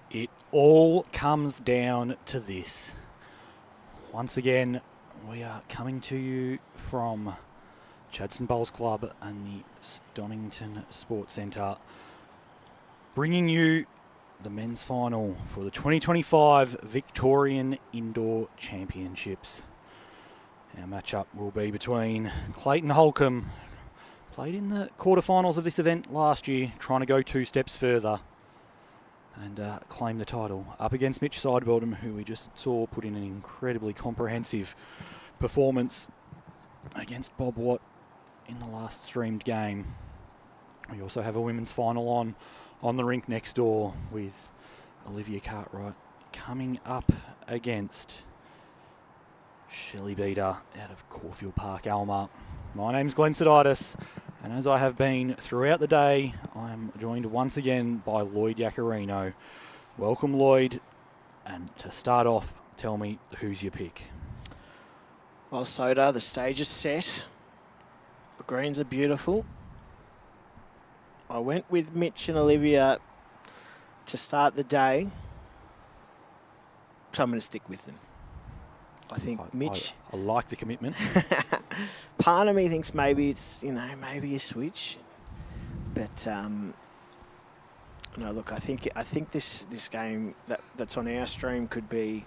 It all comes down to this. Once again, we are coming to you from Chadstone Bowls Club and the Stonington Sports Centre, bringing you the men's final for the 2025 Victorian Indoor Championships. Our matchup will be between Clayton Holcomb, played in the quarterfinals of this event last year, trying to go 2 steps further and claim the title, up against Mitch Sidebottom, who we just saw put in an incredibly comprehensive performance against Bob Watt in the last streamed game. We also have a women's final on the rink next door with Olivia Cartwright coming up against Shelley Beater out of Caulfield Park, Alma. My name's Glenn Seditis, and as I have been throughout the day, I am joined once again by Lloyd Yacarino. Welcome, Lloyd, and to start off, tell me, who's your pick? Well, Soda, the stage is set. The greens are beautiful. I went with Mitch and Olivia to start the day, so I'm going to stick with them. I think Mitch... I like the commitment. Part of me thinks maybe it's, maybe a switch. But, no, look, I think this game that's on our stream could be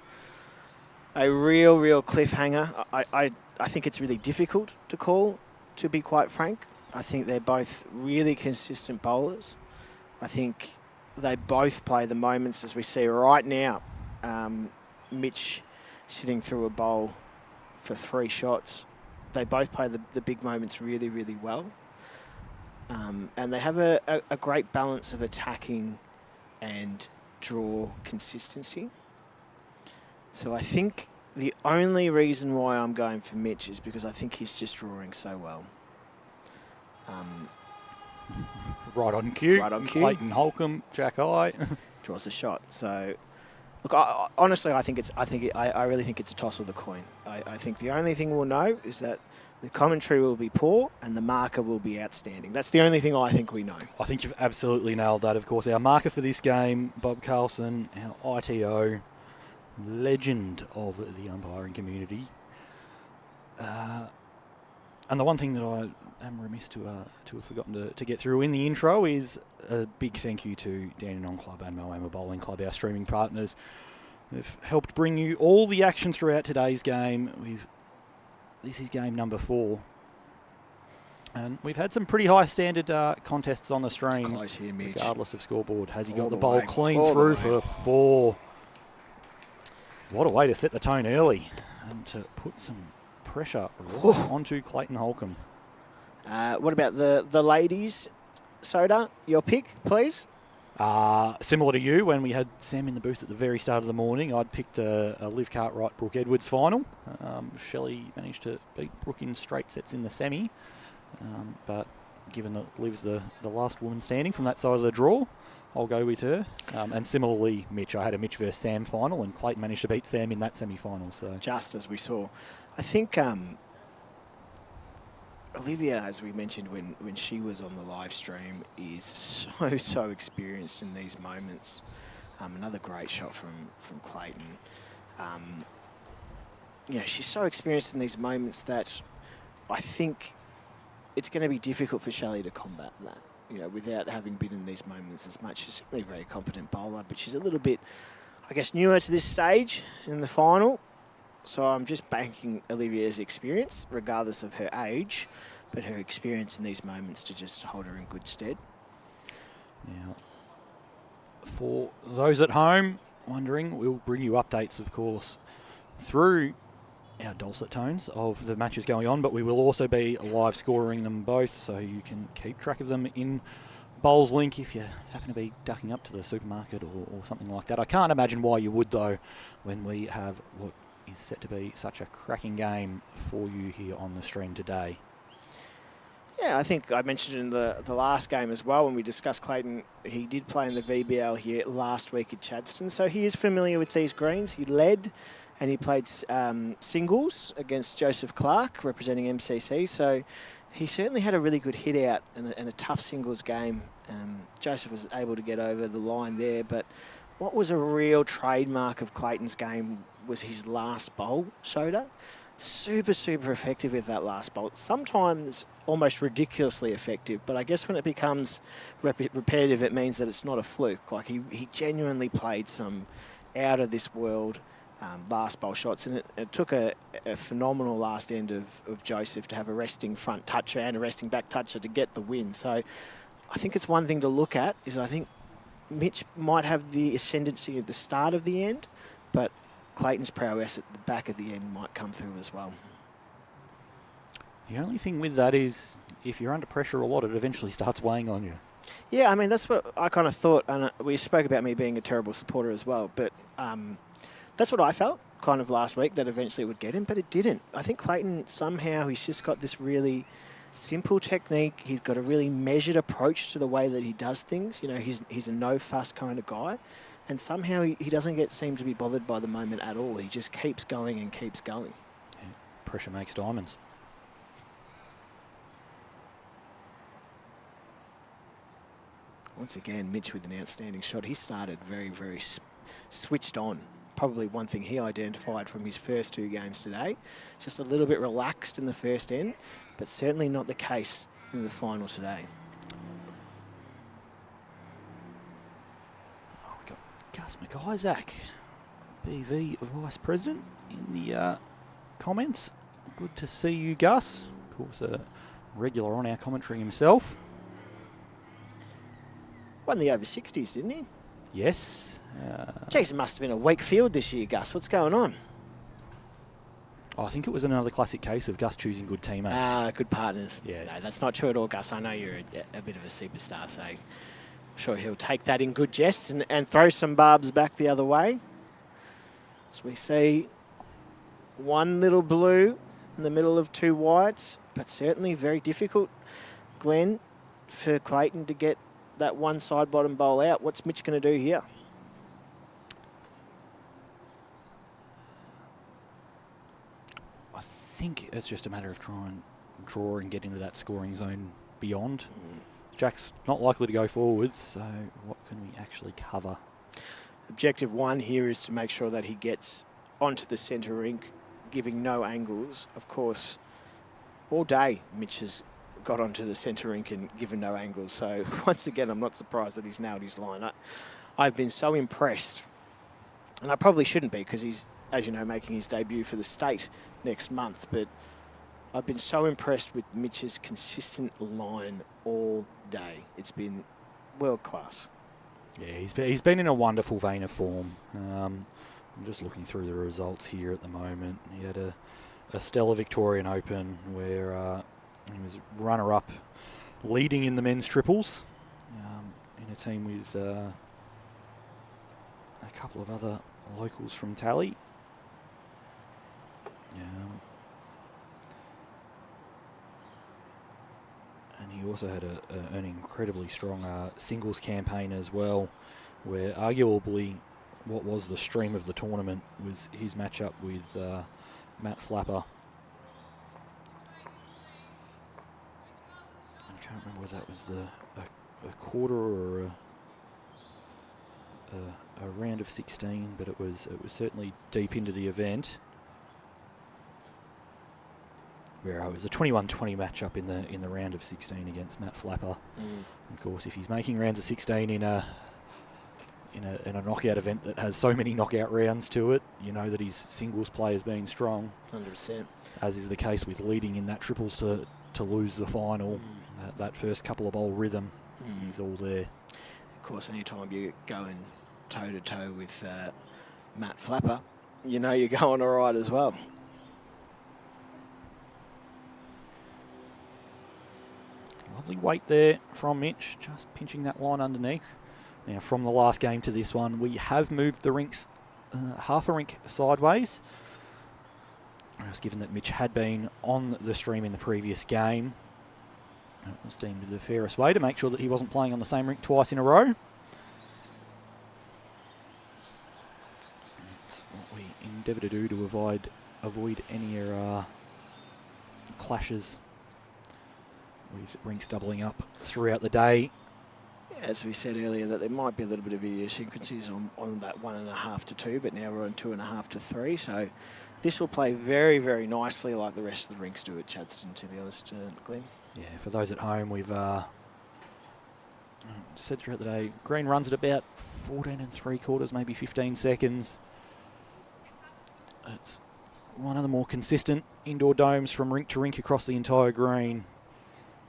a real cliffhanger. I think it's really difficult to call, to be quite frank. I think they're both really consistent bowlers. I think they both play the moments as we see right now. Mitch sitting through a bowl for 3 shots. They both play the big moments really well. And they have a great balance of attacking and draw consistency. So I think the only reason why I'm going for Mitch is because I think he's just drawing so well. Right on cue. Right on cue. Clayton Holcomb, Jack Eye. Draws the shot. So, look, honestly, I really think it's a toss of the coin. I think the only thing we'll know is that the commentary will be poor and the marker will be outstanding. That's the only thing I think we know. I think you've absolutely nailed that. Of course, our marker for this game, Bob Carlson, our ITO, legend of the umpiring community. And the one thing that I am remiss to have forgotten to get through in the intro is a big thank you to Dandenong Club and Moama Bowling Club, our streaming partners. They've helped bring you all the action throughout today's game. This is game number 4. And we've had some pretty high standard contests on the stream. It's close here, Mitch. Regardless of scoreboard. Has he got All the the bowl way. clean All through the way. for 4? What a way to set the tone early and to put some pressure right onto Clayton Holcomb. What about the ladies? Soda, your pick, please. Similar to you, when we had Sam in the booth at the very start of the morning, I'd picked a Liv Cartwright, Brooke Edwards final. Shelley managed to beat Brooke in straight sets in the semi. But given that Liv's the last woman standing from that side of the draw, I'll go with her. And similarly, Mitch. I had a Mitch versus Sam final, and Clayton managed to beat Sam in that semi-final. So Just as we saw. I think Olivia, as we mentioned when she was on the live stream, is so experienced in these moments. Another great shot from Clayton. She's so experienced in these moments that I think it's going to be difficult for Shelley to combat that. Without having been in these moments as much. She's certainly a very competent bowler, but she's a little bit, I guess, newer to this stage in the final. So I'm just banking Olivia's experience, regardless of her age, but her experience in these moments to just hold her in good stead. now, for those at home wondering, we'll bring you updates, of course, through our dulcet tones of the matches going on, but we will also be live scoring them both, so you can keep track of them in Bowls Link if you happen to be ducking up to the supermarket or something like that. I can't imagine why you would, though, when we have what is set to be such a cracking game for you here on the stream today. Yeah, I think I mentioned in the last game as well when we discussed Clayton, he did play in the VBL here last week at Chadstone, so he is familiar with these greens. He led and he played singles against Joseph Clark, representing MCC, so he certainly had a really good hit out and a tough singles game. Joseph was able to get over the line there, but what was a real trademark of Clayton's game was his last bowl, Soda. Super, super effective with that last bowl. Sometimes almost ridiculously effective, but I guess when it becomes repetitive, it means that it's not a fluke. Like he genuinely played some out of this world last bowl shots, and it took a phenomenal last end of Joseph to have a resting front toucher and a resting back toucher to get the win. So I think it's one thing to look at is I think Mitch might have the ascendancy at the start of the end, but Clayton's prowess at the back of the end might come through as well. The only thing with that is if you're under pressure a lot, it eventually starts weighing on you. Yeah, I mean, that's what I kind of thought, and we spoke about me being a terrible supporter as well, but that's what I felt kind of last week, that eventually it would get him, but it didn't. I think Clayton, somehow, he's just got this really simple technique. He's got a really measured approach to the way that he does things. You know, he's a no-fuss kind of guy. And somehow he doesn't seem to be bothered by the moment at all. He just keeps going and keeps going. Yeah, pressure makes diamonds. Once again, Mitch with an outstanding shot. He started very, very switched on. Probably one thing he identified from his first 2 games today. Just a little bit relaxed in the first end, but certainly not the case in the final today. Gus McIsaac, BV Vice President, in the comments. Good to see you, Gus. Of course, a regular on our commentary himself. Won the over 60s, didn't he? Yes. Jeez, it must have been a weak field this year, Gus. What's going on? I think it was another classic case of Gus choosing good teammates. Good partners. Yeah. No, that's not true at all, Gus. I know you're a bit of a superstar, so I'm sure he'll take that in good jest and throw some barbs back the other way. So we see one little blue in the middle of 2 whites, but certainly very difficult, Glenn, for Clayton to get that one side bottom bowl out. What's Mitch going to do here? I think it's just a matter of trying and draw and get into that scoring zone beyond. Jack's not likely to go forwards, so what can we actually cover? Objective 1 here is to make sure that he gets onto the centre rink, giving no angles. Of course, all day Mitch has got onto the centre rink and given no angles. So once again, I'm not surprised that he's nailed his line. I've been so impressed, and I probably shouldn't be because he's, as you know, making his debut for the state next month, but I've been so impressed with Mitch's consistent line all day. It's been world class. Yeah, he's been in a wonderful vein of form. I'm just looking through the results here at the moment. He had a stellar Victorian Open where he was runner-up, leading in the men's triples in a team with a couple of other locals from Tally. And he also had an incredibly strong singles campaign as well, where arguably what was the stream of the tournament was his matchup with Matt Flapper. I can't remember whether that was a quarter or a round of 16, but it was certainly deep into the event, where it was a 21-20 matchup in the round of 16 against Matt Flapper. Of course, if he's making rounds of 16 in a knockout event that has so many knockout rounds to it, you know that his singles play has been strong. 100%. As is the case with leading in that triples to lose the final. That first couple of bowl rhythm, he's all there. Of course, anytime you're going toe-to-toe with Matt Flapper, you know you're going all right as well. Lovely weight there from Mitch, just pinching that line underneath. Now, from the last game to this one, we have moved the rinks half a rink sideways. Just given that Mitch had been on the stream in the previous game, it was deemed the fairest way to make sure that he wasn't playing on the same rink twice in a row. That's what we endeavour to do to avoid any clashes with rinks doubling up throughout the day. Yeah, as we said earlier, that there might be a little bit of idiosyncrasies on that 1.5 to 2, but now we're on 2.5 to 3. So this will play very, very nicely like the rest of the rinks do at Chadstone, to be honest, Glenn. Yeah, for those at home, we've said throughout the day, green runs at about 14 3/4, maybe 15 seconds. It's one of the more consistent indoor domes from rink to rink across the entire green.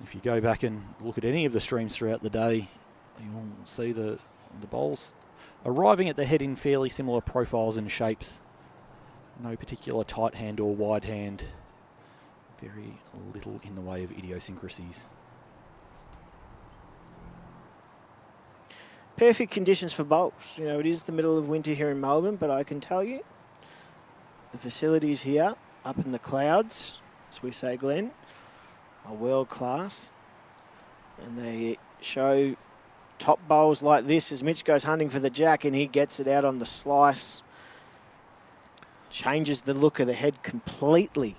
If you go back and look at any of the streams throughout the day, you'll see the bowls arriving at the head in fairly similar profiles and shapes. No particular tight hand or wide hand. Very little in the way of idiosyncrasies. Perfect conditions for bowls. You know, it is the middle of winter here in Melbourne, but I can tell you the facilities here up in the clouds, as we say, Glenn, are world class. And they show top bowls like this as Mitch goes hunting for the jack and he gets it out on the slice. Changes the look of the head completely.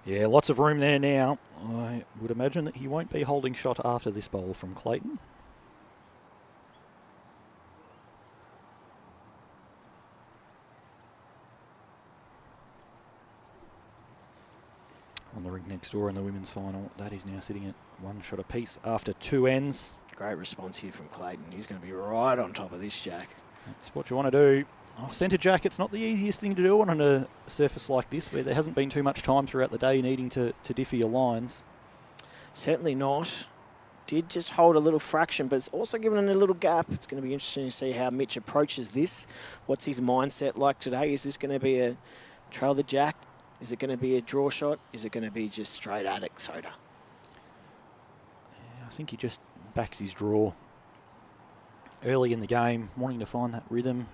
Yeah, lots of room there now. I would imagine that he won't be holding shot after this bowl from Clayton. On the rink next door in the women's final, that is now sitting at 1 shot apiece after 2 ends. Great response here from Clayton. He's going to be right on top of this jack. That's what you want to do. Off-centre jack, it's not the easiest thing to do on a surface like this where there hasn't been too much time throughout the day needing to differ your lines. Certainly not. Did just hold a little fraction, but it's also given it a little gap. It's going to be interesting to see how Mitch approaches this. What's his mindset like today? Is this going to be a trail the jack? Is it going to be a draw shot? Is it going to be just straight at it, Soda? Yeah, I think he just backs his draw early in the game, wanting to find that rhythm,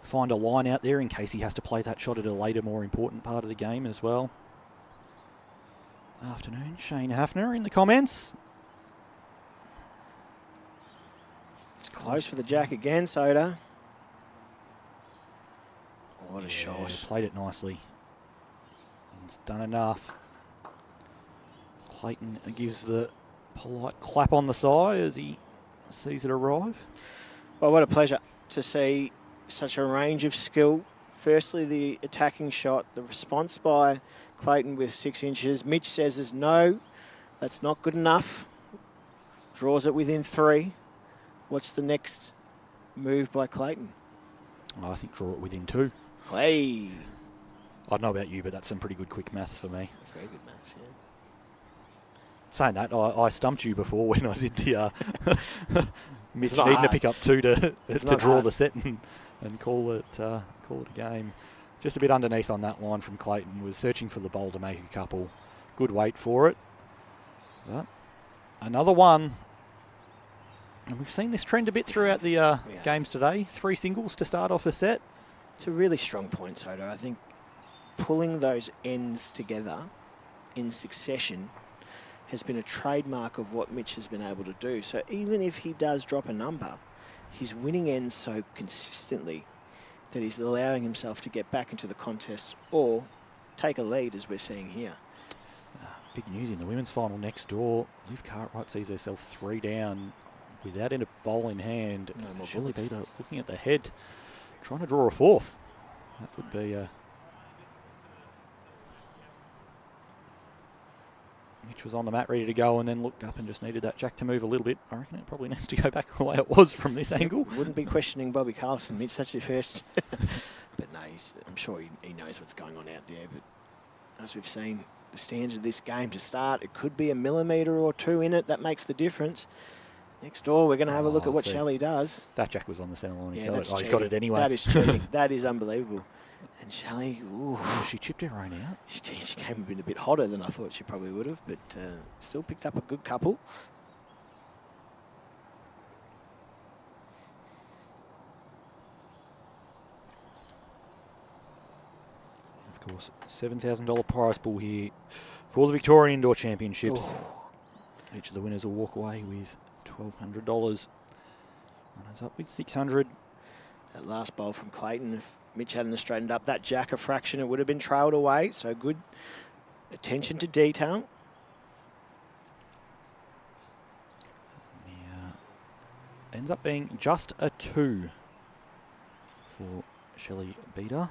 find a line out there in case he has to play that shot at a later, more important part of the game as well. Afternoon, Shane Hafner in the comments. It's close for the jack again, Soda. What a shot. Played it nicely. It's done enough. Clayton gives the polite clap on the thigh as he sees it arrive. Well, what a pleasure to see such a range of skill. Firstly, the attacking shot, the response by Clayton with 6 inches. Mitch says is no, that's not good enough. Draws it within 3. What's the next move by Clayton? I think draw it within 2. Hey. I don't know about you, but that's some pretty good quick maths for me. That's very good maths, yeah. Saying that, I stumped you before when I did the Mitch not needing hard. to pick up 2 to not draw hard. the set and call it a game. Just a bit underneath on that line from Clayton. Was searching for the bowl to make a couple. Good weight for it. But another one. And we've seen this trend a bit throughout the games today. 3 singles to start off a set. It's a really strong point, Soda. I think pulling those ends together in succession has been a trademark of what Mitch has been able to do. So even if he does drop a number, he's winning ends so consistently that he's allowing himself to get back into the contest or take a lead, as we're seeing here. Big news in the women's final next door. Liv Cartwright sees herself 3 down without a bowl in hand. No more Shelley bullets. Beater looking at the head, trying to draw a 4th. That would be Mitch was on the mat ready to go and then looked up and just needed that jack to move a little bit. I reckon it probably needs to go back the way it was from this angle. Wouldn't be questioning Bobby Carlson. Mitch, that's your first. But no, I'm sure he knows what's going on out there. But as we've seen, the standard of this game to start, it could be a millimetre or 2 in it. That makes the difference. Next door, we're going to have a look at what see. Shelley does. That jack was on the centre line. Yeah, He's got that's it. Oh, he's got cheating. it anyway. That is cheating. That is unbelievable. And Shelley, ooh, Oh, she chipped her own out. she came in a bit hotter than I thought she probably would have, but still picked up a good couple. Of course, $7,000 prize pool here for the Victorian Indoor Championships. Each of the winners will walk away with $1,200. Runners up with $600. That last bowl from Clayton, if Mitch hadn't straightened up that jack a fraction, it would have been trailed away. So good attention to detail. ends up being just a 2 for Shelley Beater.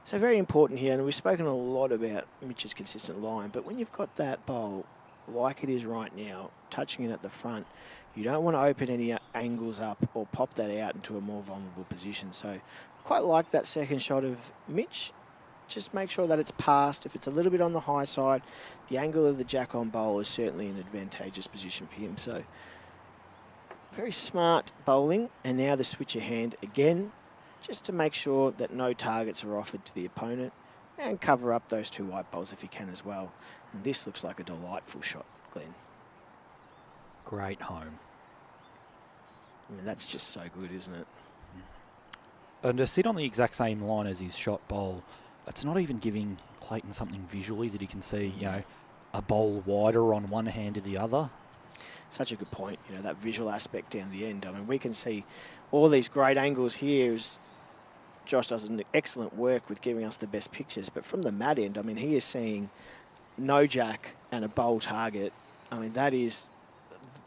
So very important here, and we've spoken a lot about Mitch's consistent line, but when you've got that bowl like it is right now, touching it at the front, you don't want to open any angles up or pop that out into a more vulnerable position. So quite like that second shot of Mitch. Just make sure that it's passed. If it's a little bit on the high side, the angle of the jack on bowl is certainly an advantageous position for him. So very smart bowling, and now the switch of hand again, just to make sure that no targets are offered to the opponent and cover up those 2 white balls if you can as well. And this looks like a delightful shot, Glenn. Great home. I mean, that's just so good, isn't it? And to sit on the exact same line as his shot bowl, it's not even giving Clayton something visually that he can see, you know, a bowl wider on one hand to the other. Such a good point, you know, that visual aspect down the end. I mean, we can see all these great angles here. Josh does an excellent work with giving us the best pictures, but from the mat end, I mean, he is seeing no jack and a bowl target. I mean, that is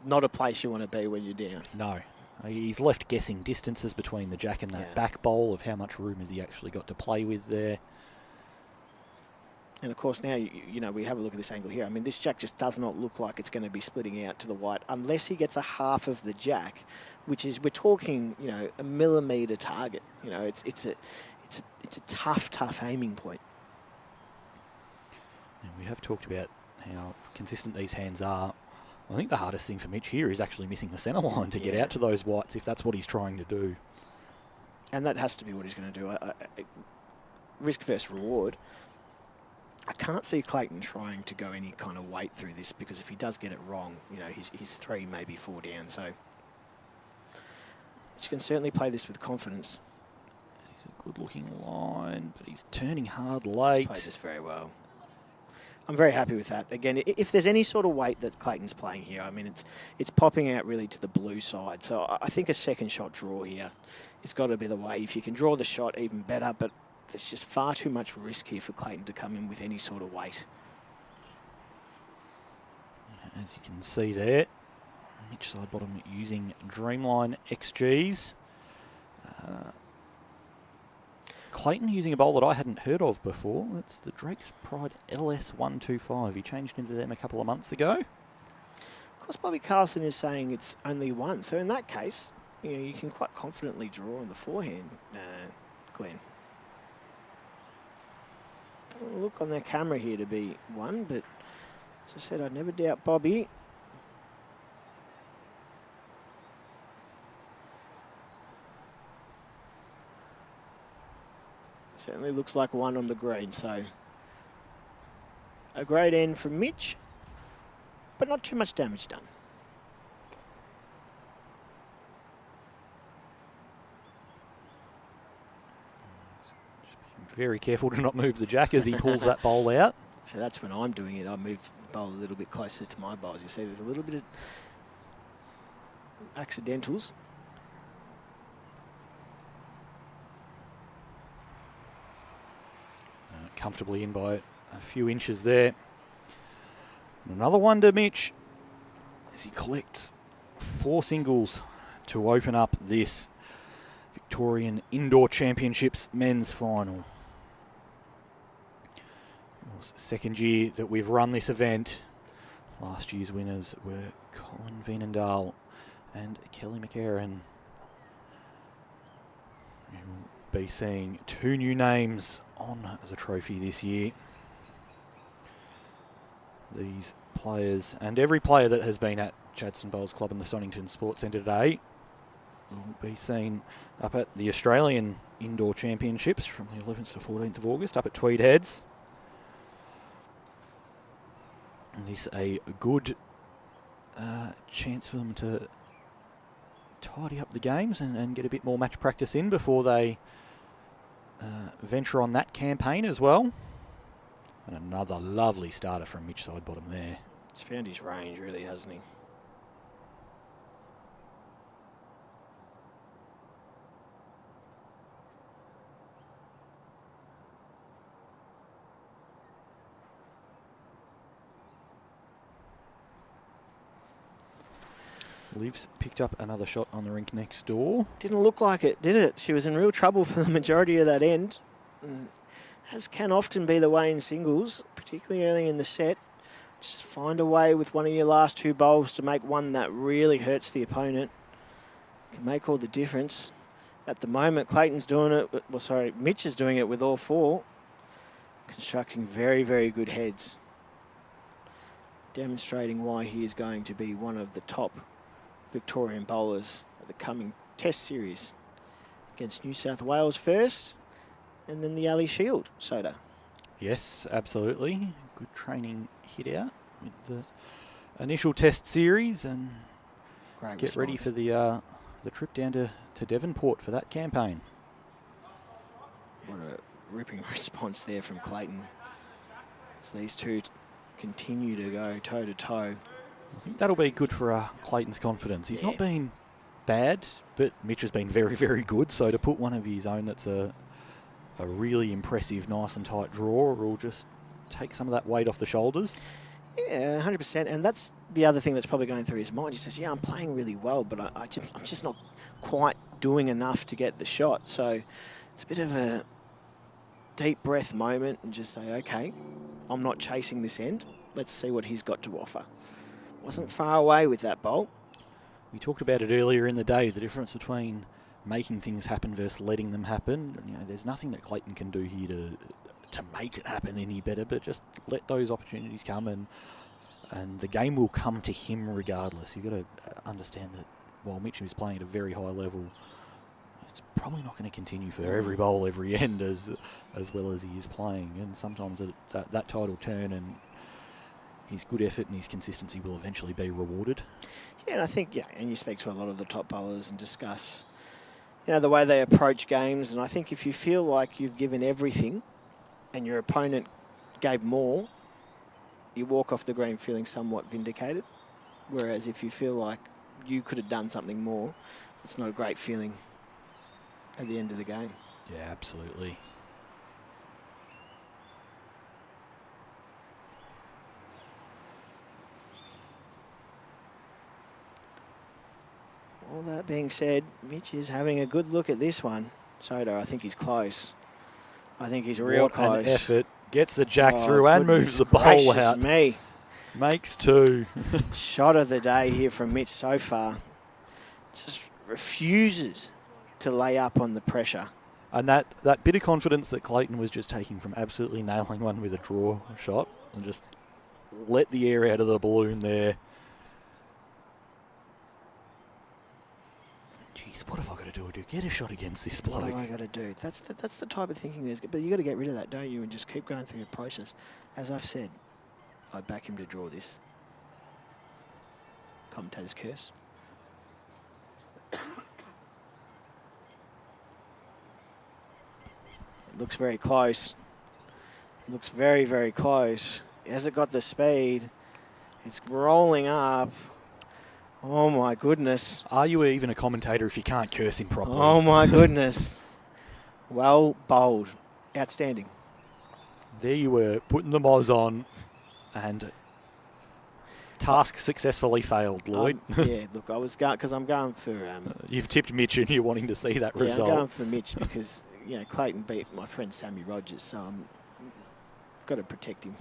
not a place you want to be when you're down. No. He's left guessing distances between the jack and that back bowl of how much room has he actually got to play with there. And of course now, you know, we have a look at this angle here. I mean, this jack just does not look like it's going to be splitting out to the white unless he gets a half of the jack, which is, we're talking, you know, a millimetre target. You know, it's a tough aiming point. And we have talked about how consistent these hands are. I think the hardest thing for Mitch here is actually missing the centre line to get out to those whites if that's what he's trying to do. And that has to be what he's going to do. Risk versus reward. I can't see Clayton trying to go any kind of weight through this, because if he does get it wrong, you know, he's 3, maybe 4 down. So Mitch can certainly play this with confidence. He's a good-looking line, but he's turning hard late. He's played this very well. I'm very happy with that. Again, if there's any sort of weight that Clayton's playing here, I mean, it's popping out really to the blue side. So I think a second shot draw here has got to be the way. If you can draw the shot, even better, but there's just far too much risk here for Clayton to come in with any sort of weight. As you can see there, Mitch Sidebottom using Dreamline XGs. Clayton using a bowl that I hadn't heard of before. It's the Drake's Pride LS125. He changed into them a couple of months ago. Of course, Bobby Carlson is saying it's only 1. So in that case, you know, you can quite confidently draw on the forehand, Glenn. Doesn't look on their camera here to be 1, but as I said, I'd never doubt Bobby. Certainly looks like 1 on the green, so a great end from Mitch, but not too much damage done. Just being very careful to not move the jack as he pulls that bowl out. So that's when I'm doing it. I move the bowl a little bit closer to my bowls. You see there's a little bit of accidentals. Comfortably in by a few inches there. And another wonder, Mitch, as he collects 4 singles to open up this Victorian Indoor Championships men's final. It was the second year that we've run this event. Last year's winners were Colin Veenendaal and Kelly McCarron. We'll be seeing 2 new names on the trophy this year. These players, and every player that has been at Chadstone Bowls Club and the Stonington Sports Centre today, will be seen up at the Australian Indoor Championships from the 11th to 14th of August up at Tweed Heads. And this a good chance for them to tidy up the games and get a bit more match practice in before they venture on that campaign as well. And another lovely starter from Mitch Sidebottom there. It's found his range, really, hasn't he? Liv's picked up another shot on the rink next door. Didn't look like it, did it? She was in real trouble for the majority of that end. As can often be the way in singles, particularly early in the set. Just find a way with one of your last two bowls to make one that really hurts the opponent. Can make all the difference. At the moment, Clayton's doing it. Well, sorry, Mitch is doing it with all four. Constructing very, very good heads. Demonstrating why he is going to be one of the top Victorian bowlers at the coming Test series against New South Wales first, and then the Ali Shield, Soda. Yes, absolutely. Good training hit out with the initial Test series, and Great get ready for the trip down to Devonport for that campaign. What a ripping response there from Clayton as these two continue to go toe-to-toe. I think that'll be good for Clayton's confidence. He's not been bad, but Mitch has been very, very good. So to put one of his own that's a really impressive, nice and tight draw will just take some of that weight off the shoulders. Yeah, 100%. And that's the other thing that's probably going through his mind. He says, yeah, I'm playing really well, but I'm just not quite doing enough to get the shot. So it's a bit of a deep breath moment and just say, okay, I'm not chasing this end. Let's see what he's got to offer. Wasn't far away with that bowl. We talked about it earlier in the day, the difference between making things happen versus letting them happen. You know, there's nothing that Clayton can do here to make it happen any better, but just let those opportunities come, and the game will come to him regardless. You've got to understand that while Mitchell is playing at a very high level, it's probably not going to continue for every bowl, every end as well as he is playing. And sometimes that tide will turn, and his good effort and his consistency will eventually be rewarded. Yeah, and I think, and you speak to a lot of the top bowlers and discuss, the way they approach games. And I think if you feel like you've given everything and your opponent gave more, you walk off the green feeling somewhat vindicated. Whereas if you feel like you could have done something more, it's not a great feeling at the end of the game. Yeah, absolutely. All that being said, Mitch is having a good look at this one. Soda, I think he's close. I think he's real close. An effort. Gets the jack through and moves the bowl out. Me. Makes two. Shot of the day here from Mitch so far. Just refuses to lay up on the pressure. And that bit of confidence that Clayton was just taking from absolutely nailing one with a draw shot and just let the air out of the balloon there. Jeez, what have I got to do to get a shot against this bloke? What have I got to do? That's the type of thinking there's. But you got to get rid of that, don't you? And just keep going through your process. As I've said, I back him to draw this. Commentator's curse. It looks very close. It looks very, very close. He hasn't got the speed. It's rolling up. Oh, my goodness. Are you even a commentator if you can't curse him properly? Oh, my goodness. Well bowled. Outstanding. There you were, putting the moz on, and task successfully failed, Lloyd. Yeah, look, I was going, because I'm going for... You've tipped Mitch and you're wanting to see that result. Yeah, I'm going for Mitch because, Clayton beat my friend Sammy Rogers, so I'm got to protect him.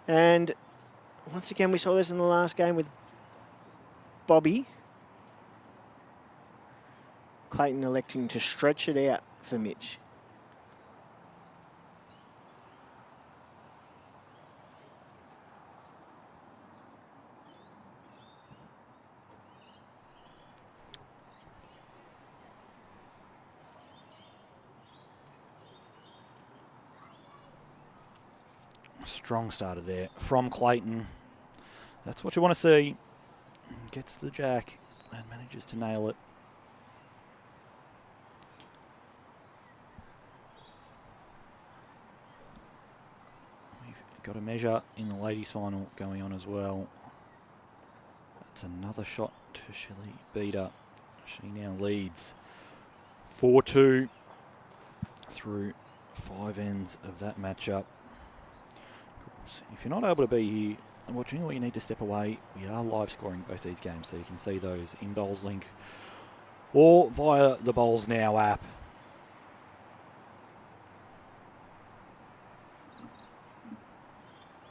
And once again, we saw this in the last game with Bobby. Clayton electing to stretch it out for Mitch. Strong starter there from Clayton. That's what you want to see. Gets the jack and manages to nail it. We've got a measure in the ladies' final going on as well. That's another shot to Shelley Beater. She now leads 4-2 through 5 ends of that matchup. If you're not able to be here and watching, or you need to step away, we are live scoring both these games, so you can see those in Bowls Link or via the Bowls Now app.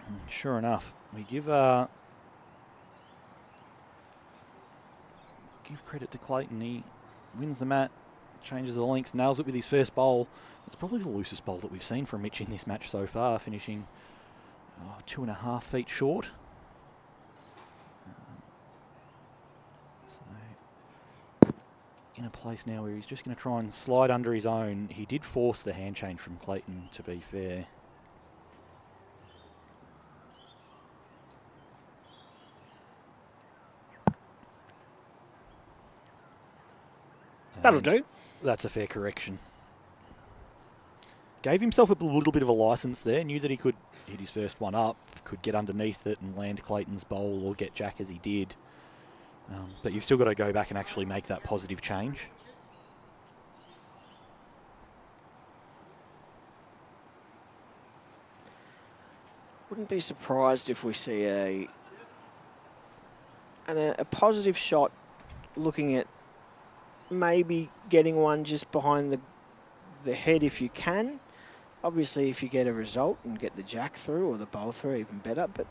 And sure enough, we give credit to Clayton. He wins the mat, changes the links, nails it with his first bowl. It's probably the loosest bowl that we've seen from Mitch in this match so far, finishing 2.5 feet short. So in a place now where he's just going to try and slide under his own. He did force the hand change from Clayton, to be fair. That'll do. That's a fair correction. Gave himself a little bit of a license there. Knew that he could hit his first one up, could get underneath it and land Clayton's bowl or get Jack as he did. But you've still got to go back and actually make that positive change. Wouldn't be surprised if we see a positive shot, looking at maybe getting one just behind the head if you can. Obviously, if you get a result and get the jack through or the bowl through, even better. But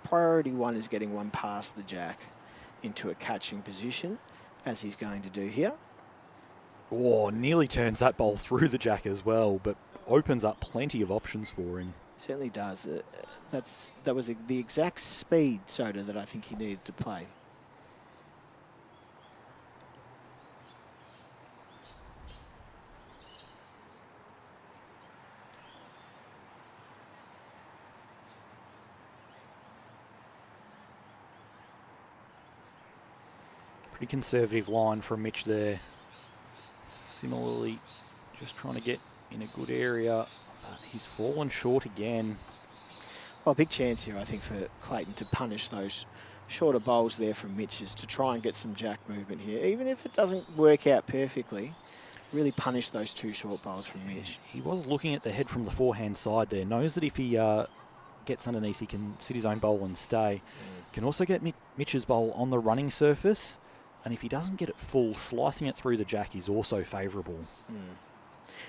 priority one is getting one past the jack into a catching position, as he's going to do here. Oh, nearly turns that bowl through the jack as well, but opens up plenty of options for him. Certainly does. That was the exact speed, Soda, that I think he needed to play. Pretty conservative line from Mitch there. Similarly, just trying to get in a good area. But he's fallen short again. Well, big chance here, I think, for Clayton to punish those shorter bowls there from Mitch's to try and get some jack movement here. Even if it doesn't work out perfectly, really punish those two short bowls from Mitch. He was looking at the head from the forehand side there. Knows that if he gets underneath, he can sit his own bowl and stay. Can also get Mitch's bowl on the running surface. And if he doesn't get it full, slicing it through the jack is also favourable.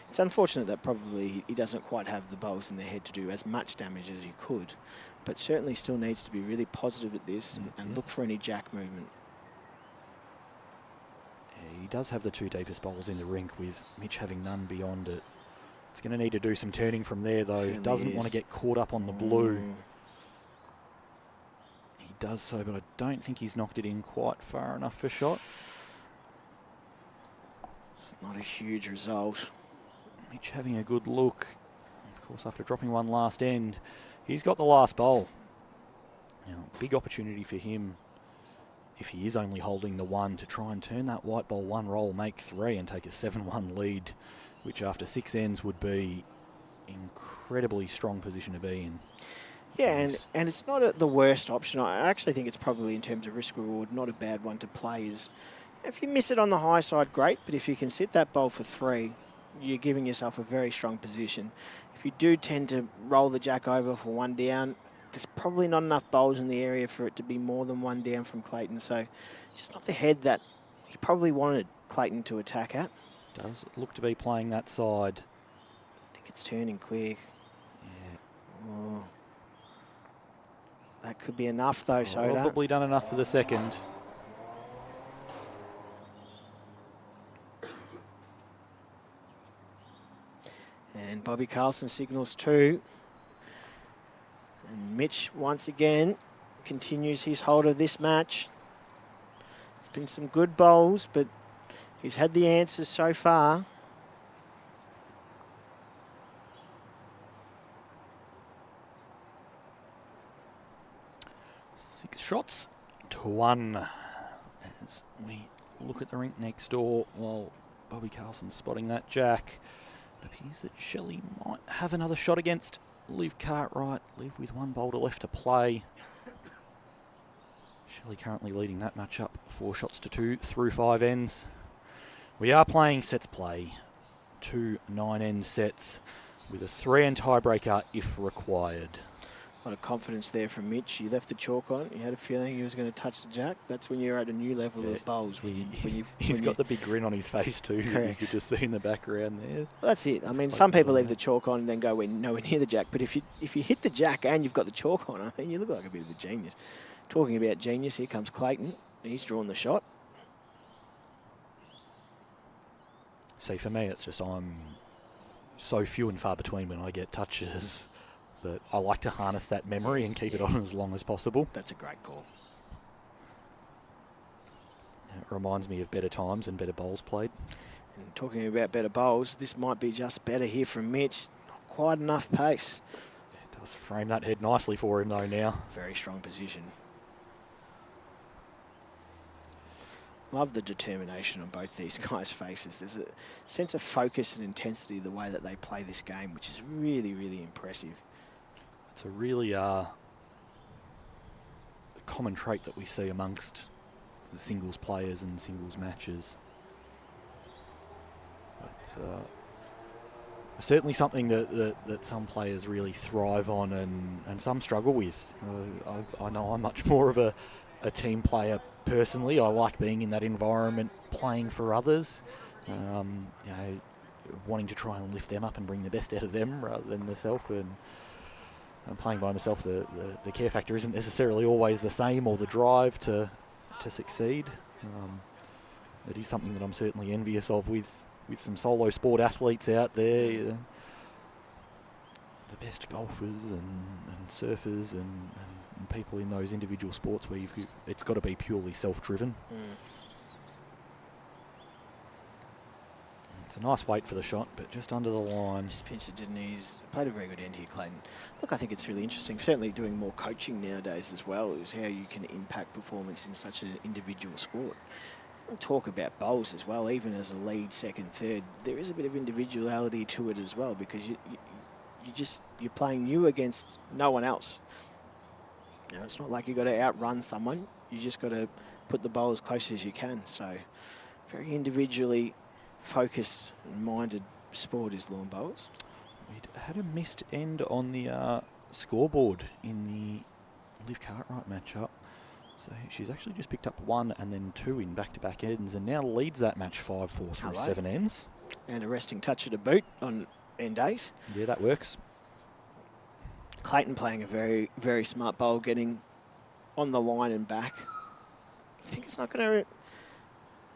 It's unfortunate that probably he doesn't quite have the bowls in the head to do as much damage as he could, but certainly still needs to be really positive at this and look for any jack movement. Yeah, he does have the two deepest bowls in the rink, with Mitch having none beyond it. It's going to need to do some turning from there, though. He doesn't want to get caught up on the blue. Does so, but I don't think he's knocked it in quite far enough for shot. It's not a huge result. Mitch having a good look. Of course, after dropping one last end, he's got the last bowl. Now, big opportunity for him, if he is only holding the one, to try and turn that white ball one roll, make 3 and take a 7-1 lead, which after 6 ends would be incredibly strong position to be in. Yeah, and it's not the worst option. I actually think it's probably, in terms of risk reward, not a bad one to play. Is if you miss it on the high side, great, but if you can sit that bowl for 3, you're giving yourself a very strong position. If you do tend to roll the jack over for 1 down, there's probably not enough bowls in the area for it to be more than 1 down from Clayton. So just not the head that he probably wanted Clayton to attack at. Does look to be playing that side. I think it's turning quick. Yeah. Oh. That could be enough, though, Soda. Probably done enough for the second. And Bobby Carlson signals 2. And Mitch, once again, continues his hold of this match. It's been some good bowls, but he's had the answers so far. Shots to 1 as we look at the rink next door while Bobby Carlson's spotting that jack. It appears that Shelley might have another shot against Liv Cartwright. Liv with 1 bowler left to play. Shelley currently leading that match up 4 shots to 2 through 5 ends. We are playing sets play, 2 9-end sets with a 3-end tiebreaker if required. A lot of confidence there from Mitch. He left the chalk on. He had a feeling he was going to touch the jack. That's when you're at a new level of bowls. He's got the big grin on his face too. Correct. You could just see in the background there. Well, that's it. I mean, some people leave the chalk on and then go nowhere near the jack. But if you hit the jack and you've got the chalk on, I mean, you look like a bit of a genius. Talking about genius, here comes Clayton. He's drawn the shot. See, for me, it's just I'm so few and far between when I get touches that I like to harness that memory and keep it on as long as possible. That's a great call. It reminds me of better times and better bowls played. And talking about better bowls, this might be just better here from Mitch. Not quite enough pace. It does frame that head nicely for him though now. Very strong position. Love the determination on both these guys' faces. There's a sense of focus and intensity the way that they play this game, which is really, really impressive. It's a really common trait that we see amongst singles players and singles matches. But certainly something that some players really thrive on and some struggle with. I know I'm much more of a team player personally. I like being in that environment, playing for others, wanting to try and lift them up and bring the best out of them rather than myself. And playing by myself, the care factor isn't necessarily always the same, or the drive to succeed. It is something that I'm certainly envious of with some solo sport athletes out there. The best golfers and surfers and people in those individual sports where it's got to be purely self-driven. It's a nice weight for the shot, but just under the line. Just pinched it, didn't he? He's played a very good end here, Clayton. Look, I think it's really interesting. Certainly doing more coaching nowadays as well is how you can impact performance in such an individual sport. We'll talk about bowls as well, even as a lead, second, third. There is a bit of individuality to it as well, because you're playing you against no one else. You know, it's not like you've got to outrun someone. You just got to put the bowl as close as you can. So very individually focused and minded sport is lawn bowls. We'd had a missed end on the scoreboard in the Liv Cartwright matchup. So she's actually just picked up 1 and then 2 in back-to-back ends and now leads that match 5-4 through 7 ends. And a resting touch at a boot on end 8. Yeah, that works. Clayton playing a very, very smart bowl, getting on the line and back. I think it's not going to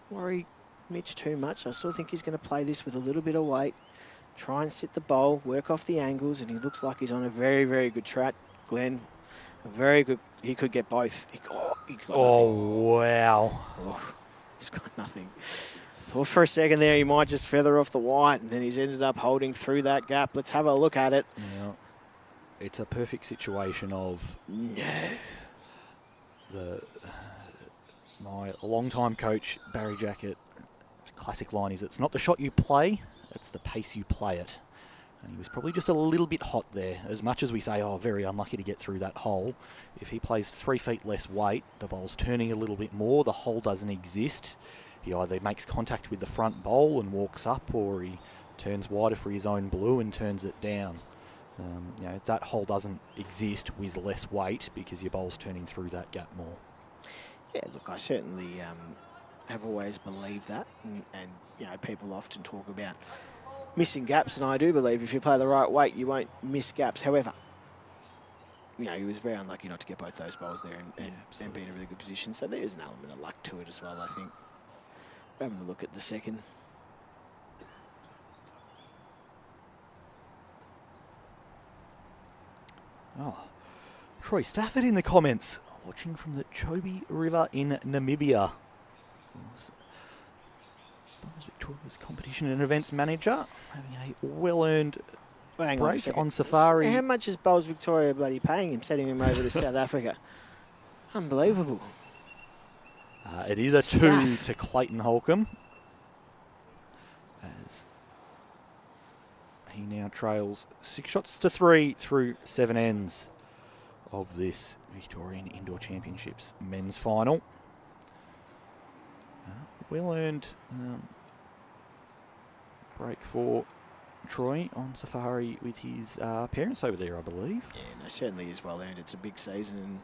worry Mitch too much. I still think he's going to play this with a little bit of weight, try and sit the bowl, work off the angles, and he looks like he's on a very, very good track. Glenn, a very good, he could get both. He got wow. Oh, he's got nothing. Thought for a second there he might just feather off the white, and then he's ended up holding through that gap. Let's have a look at it. Yeah. It's a perfect situation of my long-time coach, Barry Jackett, classic line is, it's not the shot you play, it's the pace you play it. And he was probably just a little bit hot there. As much as we say, oh, very unlucky to get through that hole, if he plays 3 feet less weight, the bowl's turning a little bit more, the hole doesn't exist. He either makes contact with the front bowl and walks up, or he turns wider for his own blue and turns it down. That hole doesn't exist with less weight because your bowl's turning through that gap more. Yeah, look, I certainly have always believed that, and people often talk about missing gaps, and I do believe if you play the right weight, you won't miss gaps. However, he was very unlucky not to get both those bowls there and be in a really good position. So there is an element of luck to it as well, I think. We're having a look at the second. Oh, Troy Stafford in the comments, watching from the Chobe River in Namibia. Bowls Victoria's competition and events manager, having a well-earned break on safari. How much is Bowls Victoria bloody paying him, sending him over to South Africa? Unbelievable. It is a 2 to Clayton Holcomb, as he now trails 6 shots to 3 through 7 ends of this Victorian Indoor Championships men's final. Well earned break for Troy on safari with his parents over there, I believe. Yeah, no, certainly is well earned. It's a big season,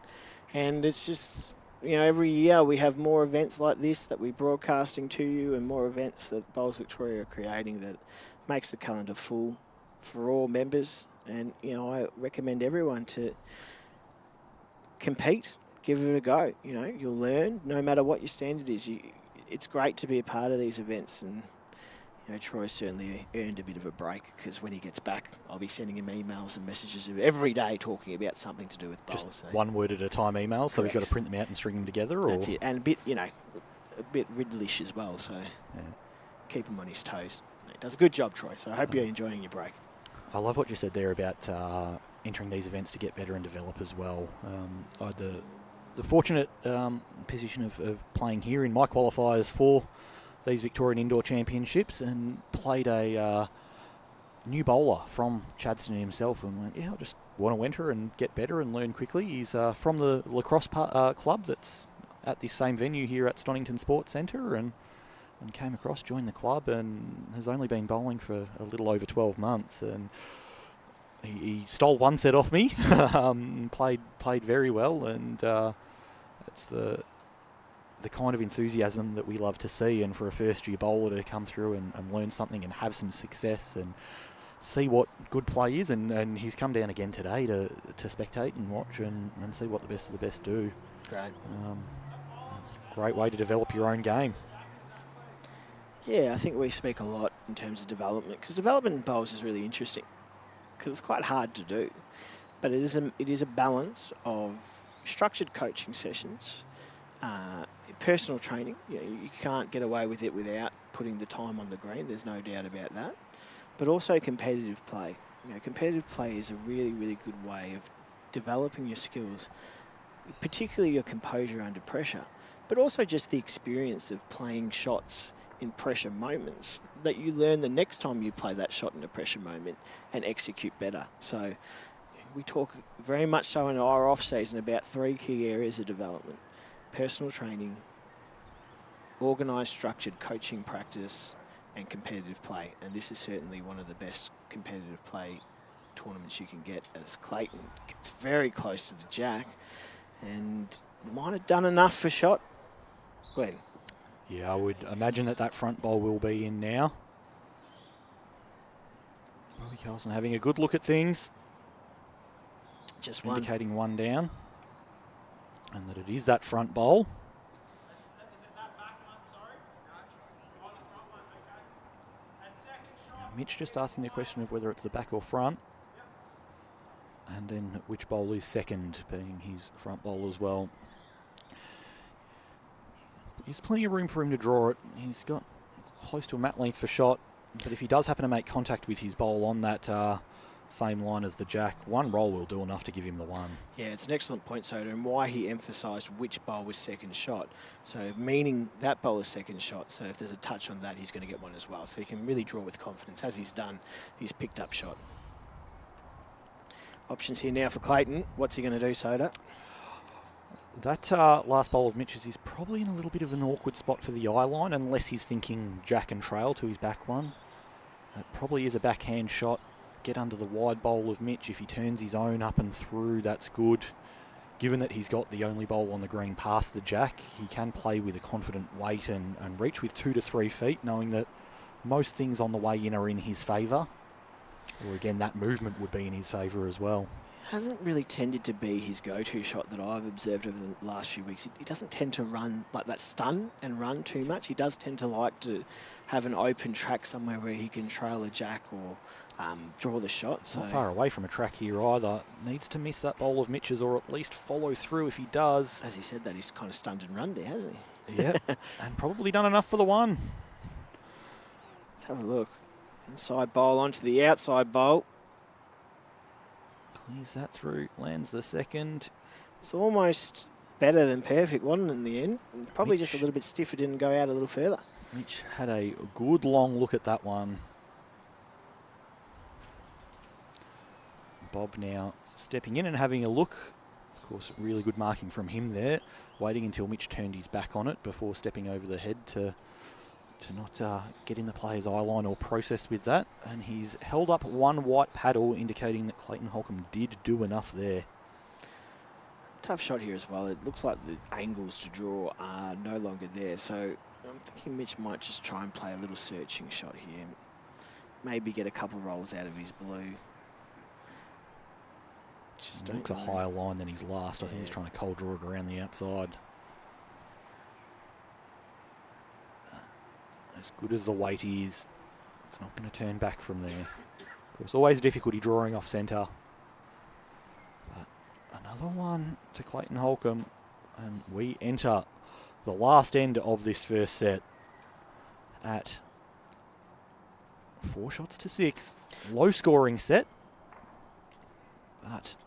and it's just, you know, every year we have more events like this that we're broadcasting to you, and more events that Bowls Victoria are creating that makes the calendar full for all members. And, you know, I recommend everyone to compete, give it a go. You know, you'll learn no matter what your standard is. It's great to be a part of these events, and you know, Troy certainly earned a bit of a break, because when he gets back, I'll be sending him emails and messages every day talking about something to do with bowls. Just so. one word at a time emails, so he's got to print them out and string them together? Or? That's it. And a bit, you know, a bit Riddlish as well, so keep him on his toes. He does a good job, Troy, so I hope you're enjoying your break. I love what you said there about entering these events to get better and develop as well. I had the fortunate position of playing here in my qualifiers for these Victorian Indoor Championships, and played a new bowler from Chadstone himself, and went, yeah, I just want to enter and get better and learn quickly. He's from the lacrosse club that's at this same venue here at Stonington Sports Centre, and came across, joined the club, and has only been bowling for a little over 12 months. And he stole one set off me, played very well, and it's the kind of enthusiasm that we love to see. And for a first-year bowler to come through and learn something and have some success and see what good play is, and he's come down again today to spectate and watch and see what the best of the best do. Great. Great way to develop your own game. Yeah, I think we speak a lot in terms of development, because development in bowls is really interesting, because it's quite hard to do. But it is a balance of structured coaching sessions, personal training. You know, you can't get away with it without putting the time on the green. There's no doubt about that. But also competitive play. You know, competitive play is a really, really good way of developing your skills, particularly your composure under pressure, but also just the experience of playing shots in pressure moments that you learn the next time you play that shot in a pressure moment and execute better. So we talk very much so in our off-season about 3 key areas of development: personal training, organised structured coaching practice, and competitive play. And this is certainly one of the best competitive play tournaments you can get, as Clayton gets very close to the jack and might have done enough for shot. Glenn. Yeah, I would imagine that front bowl will be in now. Robbie Carlson having a good look at things. Just one. Indicating one down. And that it is that front bowl. Mitch just asking the question of whether it's the back or front. And then which bowl is second, being his front bowl as well. There's plenty of room for him to draw it. He's got close to a mat length for shot, but if he does happen to make contact with his bowl on that same line as the jack, one roll will do enough to give him the one. Yeah, it's an excellent point, Soda, and why he emphasised which bowl was second shot. So meaning that bowler's second shot, so if there's a touch on that, he's going to get one as well. So he can really draw with confidence. As he's done, he's picked up shot. Options here now for Clayton. What's he going to do, Soda? That last bowl of Mitch's is probably in a little bit of an awkward spot for the eye line, unless he's thinking jack and trail to his back one. It probably is a backhand shot. Get under the wide bowl of Mitch. If he turns his own up and through, that's good. Given that he's got the only bowl on the green past the jack, he can play with a confident weight and reach with 2 to 3 feet, knowing that most things on the way in are in his favour. Or again, that movement would be in his favour as well. Hasn't really tended to be his go-to shot that I've observed over the last few weeks. He doesn't tend to run like that, stun and run too much. He does tend to like to have an open track somewhere where he can trail a jack or draw the shot. So not far away from a track here either. Needs to miss that bowl of Mitch's, or at least follow through if he does. As he said that, he's kind of stunned and run there, hasn't he? Yeah, and probably done enough for the one. Let's have a look. Inside bowl onto the outside bowl. Clears that through, lands the second. It's almost better than perfect, wasn't it, in the end? Probably Mitch, just a little bit stiff. It didn't go out a little further. Mitch had a good long look at that one. Bob now stepping in and having a look. Of course, really good marking from him there. Waiting until Mitch turned his back on it before stepping over the head to to not get in the player's eye line or process with that. And he's held up one white paddle, indicating that Clayton Holcomb did do enough there. Tough shot here as well. It looks like the angles to draw are no longer there. So I'm thinking Mitch might just try and play a little searching shot here. Maybe get a couple rolls out of his blue. Just looks a higher line than his last. I think he's trying to cold draw it around the outside. As good as the weight is, it's not going to turn back from there. Of course, always a difficulty drawing off centre. But another one to Clayton Holcomb, and we enter the last end of this first set at 4 shots to 6. Low scoring set, but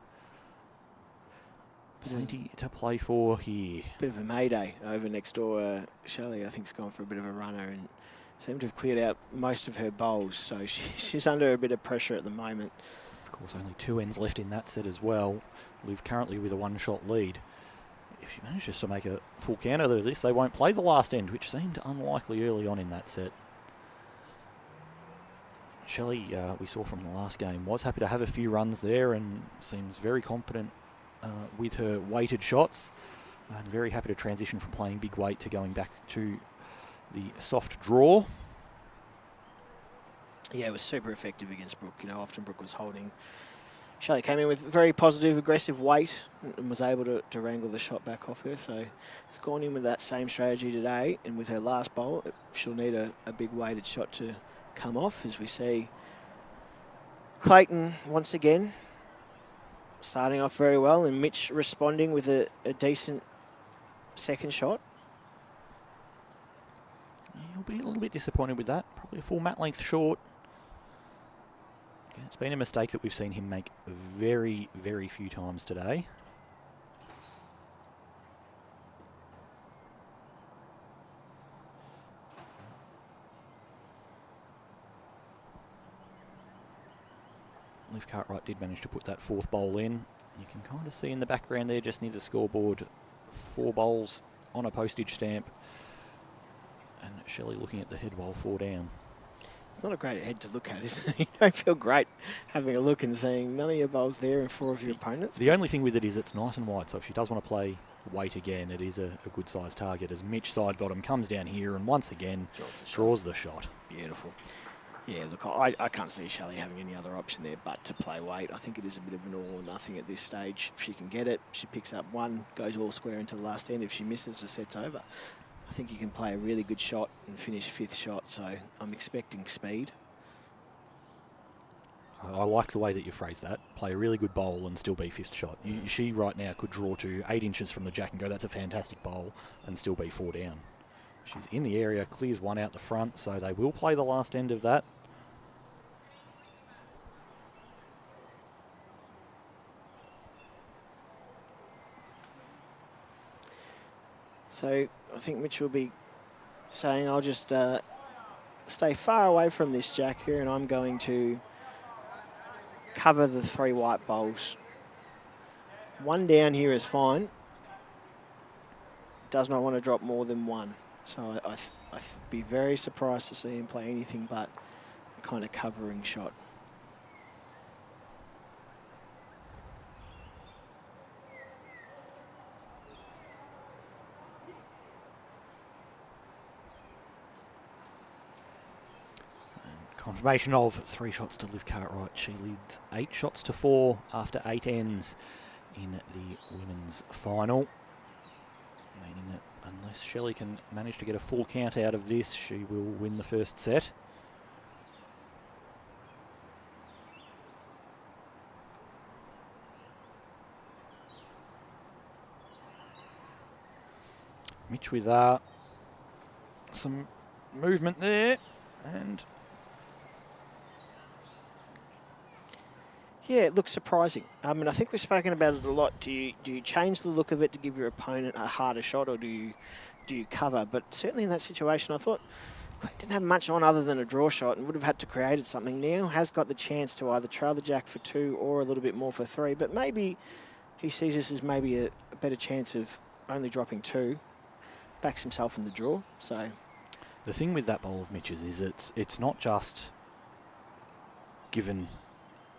plenty to play for here. Bit of a mayday over next door. Shelley, I think, has gone for a bit of a runner and seemed to have cleared out most of her bowls. So she's under a bit of pressure at the moment. Of course, only 2 ends left in that set as well. Liv currently with a 1-shot lead. If she manages to make a full count out of this, they won't play the last end, which seemed unlikely early on in that set. Shelley, we saw from the last game, was happy to have a few runs there and seems very confident with her weighted shots, and very happy to transition from playing big weight to going back to the soft draw. Yeah, it was super effective against Brooke. You know, often Brooke was holding. Shelley came in with very positive, aggressive weight and was able to wrangle the shot back off her. So it's gone in with that same strategy today, and with her last bowl, she'll need a big weighted shot to come off, as we see Clayton once again starting off very well, and Mitch responding with a decent second shot. He'll be a little bit disappointed with that. Probably a full mat length short. It's been a mistake that we've seen him make very, very few times today. Liv Cartwright did manage to put that 4th bowl in. You can kind of see in the background there, just near the scoreboard, 4 bowls on a postage stamp. And Shelley looking at the head while 4 down. It's not a great head to look at, is it? You don't feel great having a look and seeing none of your bowls there and 4 of your opponents. The only thing with it is it's nice and wide, so if she does want to play weight again, it is a good size target, as Mitch side bottom comes down here and once again draws the shot. Beautiful. Yeah, look, I can't see Shelley having any other option there but to play weight. I think it is a bit of an all or nothing at this stage. If she can get it, she picks up 1, goes all square into the last end. If she misses, the set's over. I think you can play a really good shot and finish 5th shot, so I'm expecting speed. I like the way that you phrase that. Play a really good bowl and still be 5th shot. She right now could draw to 8 inches from the jack and go, that's a fantastic bowl, and still be 4 down. She's in the area, clears 1 out the front, so they will play the last end of that. So I think Mitch will be saying, I'll just stay far away from this jack here, and I'm going to cover the 3 white bowls. 1 down here is fine. Does not want to drop more than 1. So I'd be very surprised to see him play anything but a kind of covering shot. Confirmation of 3 shots to Liv Cartwright. She leads 8 shots to 4 after 8 ends in the women's final. Meaning that unless Shelley can manage to get a full count out of this, she will win the first set. Mitch with some movement there, and yeah, it looks surprising. I mean, I think we've spoken about it a lot. Do you change the look of it to give your opponent a harder shot, or do you cover? But certainly in that situation, I thought Clay didn't have much on other than a draw shot and would have had to create something. Now has got the chance to either trail the jack for 2 or a little bit more for 3. But maybe he sees this as maybe a better chance of only dropping 2. Backs himself in the draw. So The thing with that bowl of Mitch's is it's not just given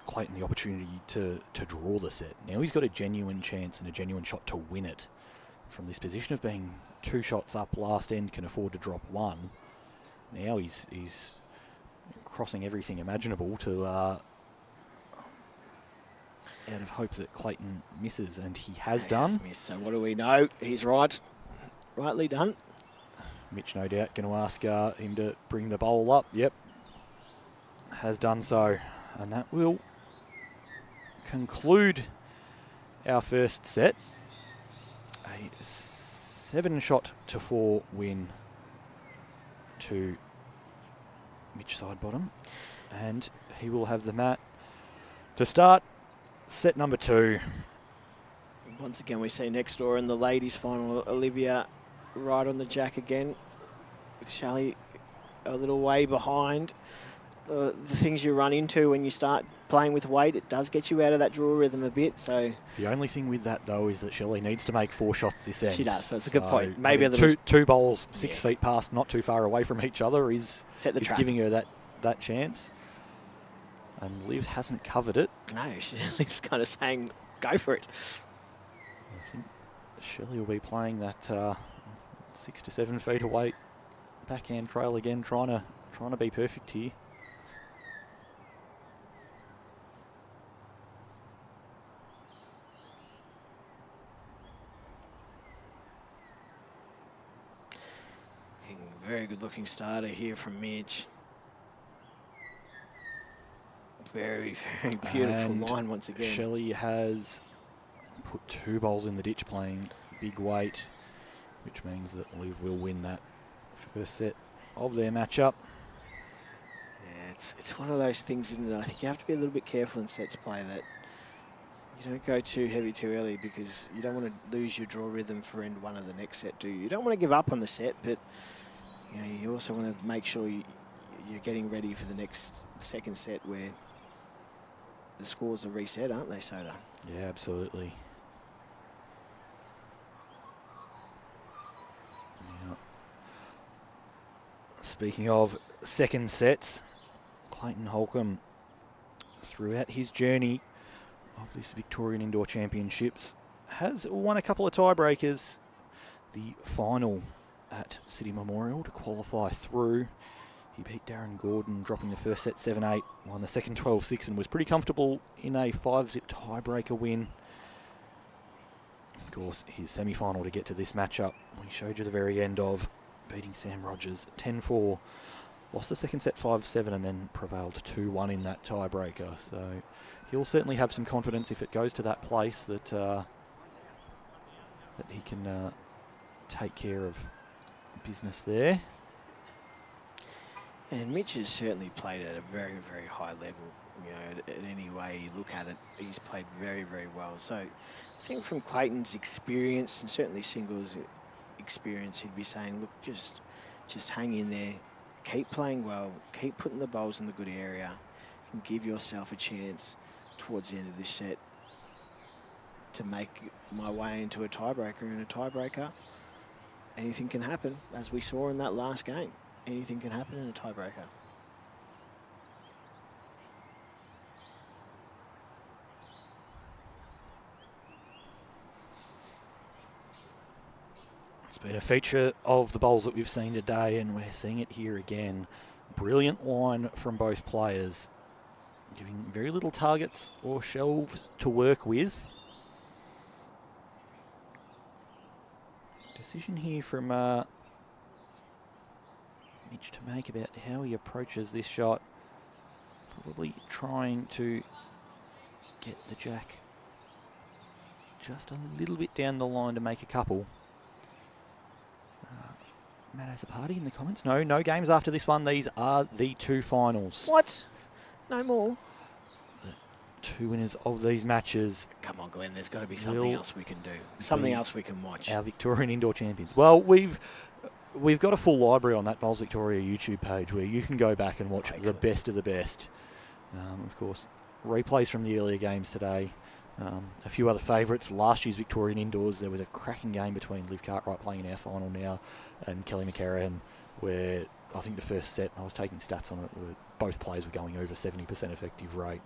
Clayton the opportunity to draw the set. Now he's got a genuine chance and a genuine shot to win it. From this position of being 2 shots up last end, can afford to drop 1. Now he's crossing everything imaginable to out of hope that Clayton misses, and he has done. Has missed, so what do we know? He's right. Rightly done. Mitch, no doubt, going to ask him to bring the bowl up. Yep, has done so. And that will conclude our first set. A 7-shot-to-4 win to Mitch Sidebottom. And he will have the mat to start set number 2. Once again, we see next door in the ladies' final, Olivia right on the jack again, with Shelley a little way behind. The things you run into when you start playing with weight, it does get you out of that draw rhythm a bit. So the only thing with that, though, is that Shelley needs to make 4 shots this end. She does, so it's a good point. Maybe a little two bowls 6 feet past, not too far away from each other, is giving her that chance. And Liv hasn't covered it. No, Liv's kind of saying, go for it. I think Shelley will be playing that 6 to 7 feet away backhand trail again, trying to be perfect here. Very good looking starter here from Mitch. Very, very beautiful line once again. Shelley has put 2 bowls in the ditch, playing big weight, which means that Liv will win that first set of their matchup. Yeah, it's one of those things, isn't it? I think you have to be a little bit careful in sets play, that you don't go too heavy too early, because you don't want to lose your draw rhythm for end 1 of the next set, do you? You don't want to give up on the set, but you know, you also want to make sure you're getting ready for the next second set, where the scores are reset, aren't they, Soda? Yeah, absolutely. Now, speaking of second sets, Clayton Holcomb, throughout his journey of this Victorian Indoor Championships, has won a couple of tiebreakers. The final at City Memorial to qualify through. He beat Darren Gordon, dropping the first set 7-8, won the second 12-6, and was pretty comfortable in a 5-zip tiebreaker win. Of course, his semi-final to get to this matchup, we showed you the very end of, beating Sam Rogers 10-4, lost the second set 5-7, and then prevailed 2-1 in that tiebreaker. So he'll certainly have some confidence if it goes to that place that that he can take care of business there. And Mitch has certainly played at a very, very high level. You know, at any way you look at it, he's played very, very well. So I think from Clayton's experience, and certainly singles experience, he'd be saying, look, just hang in there, keep playing well, keep putting the bowls in the good area, and give yourself a chance towards the end of this set to make my way into a tiebreaker. And a tiebreaker, anything can happen, as we saw in that last game. Anything can happen in a tiebreaker. It's been a feature of the bowls that we've seen today, and we're seeing it here again. Brilliant line from both players, giving very little targets or shelves to work with. Decision here from Mitch to make about how he approaches this shot. Probably trying to get the jack just a little bit down the line to make a couple. Matt has a party in the comments. No games after this one. These are the 2 finals. What? No more? The 2 winners of these matches. Come on, Glenn, there's got to be something else we can do. Something else we can watch. Our Victorian Indoor Champions. Well, we've got a full library on that Bowls Victoria YouTube page where you can go back and watch the best of the best. Of course, replays from the earlier games today. A few other favourites. Last year's Victorian Indoors, there was a cracking game between Liv Cartwright, playing in our final now, and Kelly McCarran, where I think the first set, I was taking stats on it, both players were going over 70% effective rate.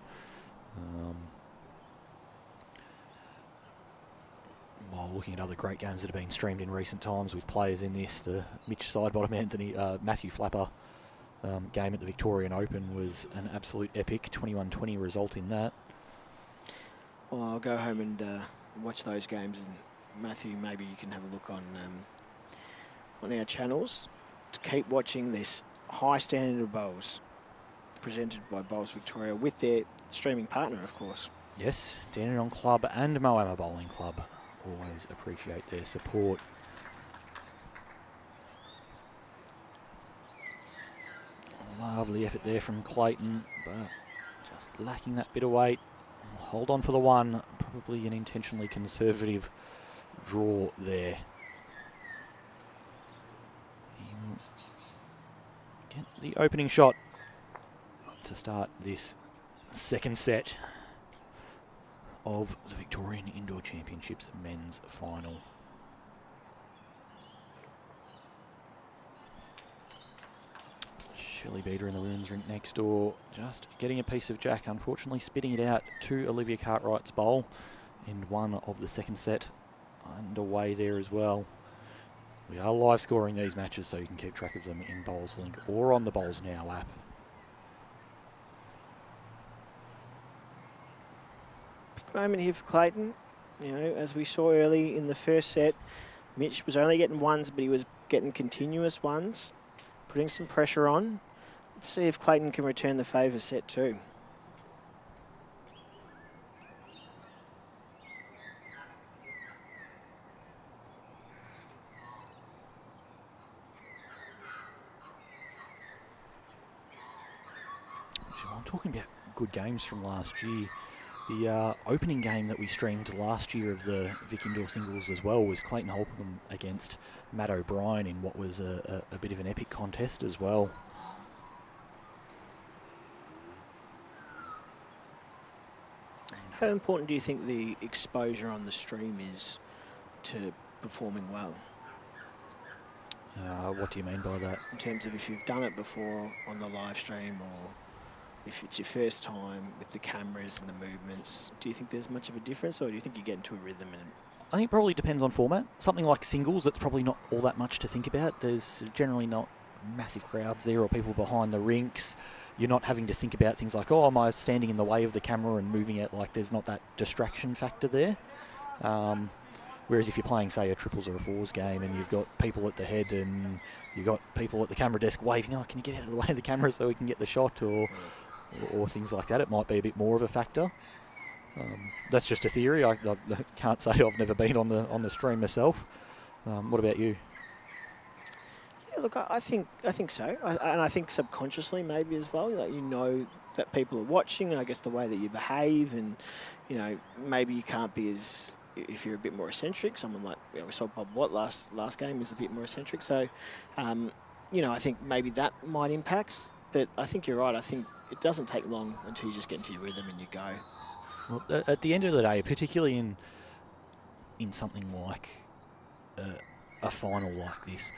While looking at other great games that have been streamed in recent times with players in this, the Mitch Sidebottom Matthew Flapper game at the Victorian Open was an absolute epic 21-20 result in that. Well, I'll go home and watch those games, and Matthew, maybe you can have a look on our channels to keep watching this high standard of bowls presented by Bowls Victoria with their streaming partner, of course. Yes, Dandenong Club and Moama Bowling Club. Always appreciate their support. Lovely effort there from Clayton, but just lacking that bit of weight. Hold on for the one. Probably an intentionally conservative draw there. He'll get the opening shot to start this second set of the Victorian Indoor Championships men's final. Shelley Beater in the women's rink next door, just getting a piece of Jack, unfortunately spitting it out to Olivia Cartwright's bowl. End one of the second set underway there as well. We are live scoring these matches, so you can keep track of them in Bowls Link or on the Bowls Now app. Moment here for Clayton. You know, as we saw early in the first set, Mitch was only getting ones, but he was getting continuous ones, putting some pressure on. Let's see if Clayton can return the favour set two. I'm talking about good games from last year. The opening game that we streamed last year of the Vic Indoor Singles as well was Clayton Holcomb against Matt O'Brien in what was a bit of an epic contest as well. How important do you think the exposure on the stream is to performing well? What do you mean by that? In terms of if you've done it before on the live stream, or if it's your first time with the cameras and the movements, do you think there's much of a difference, or do you think you get into a rhythm? And I think it probably depends on format. Something like singles, it's probably not all that much to think about. There's generally not massive crowds there or people behind the rinks. You're not having to think about things like, oh, am I standing in the way of the camera and moving it? Like, there's not that distraction factor there. Whereas if you're playing, say, a triples or a fours game and you've got people at the head and you've got people at the camera desk waving, oh, can you get out of the way of the camera so we can get the shot, or things like that, it might be a bit more of a factor. That's just a theory. I can't say I've never been on the stream myself. What about you? yeah, look, I think so, and I think subconsciously maybe as well. Like, you know that people are watching, and I guess the way that you behave, and you know, maybe you can't be as, if you're a bit more eccentric. Someone like, you know, we saw Bob Watt last game is a bit more eccentric. So, you know, I think maybe that might impact. But I think you're right. I think it doesn't take long until you just get into your rhythm and you go. Well, at the end of the day, particularly in something like a final like this,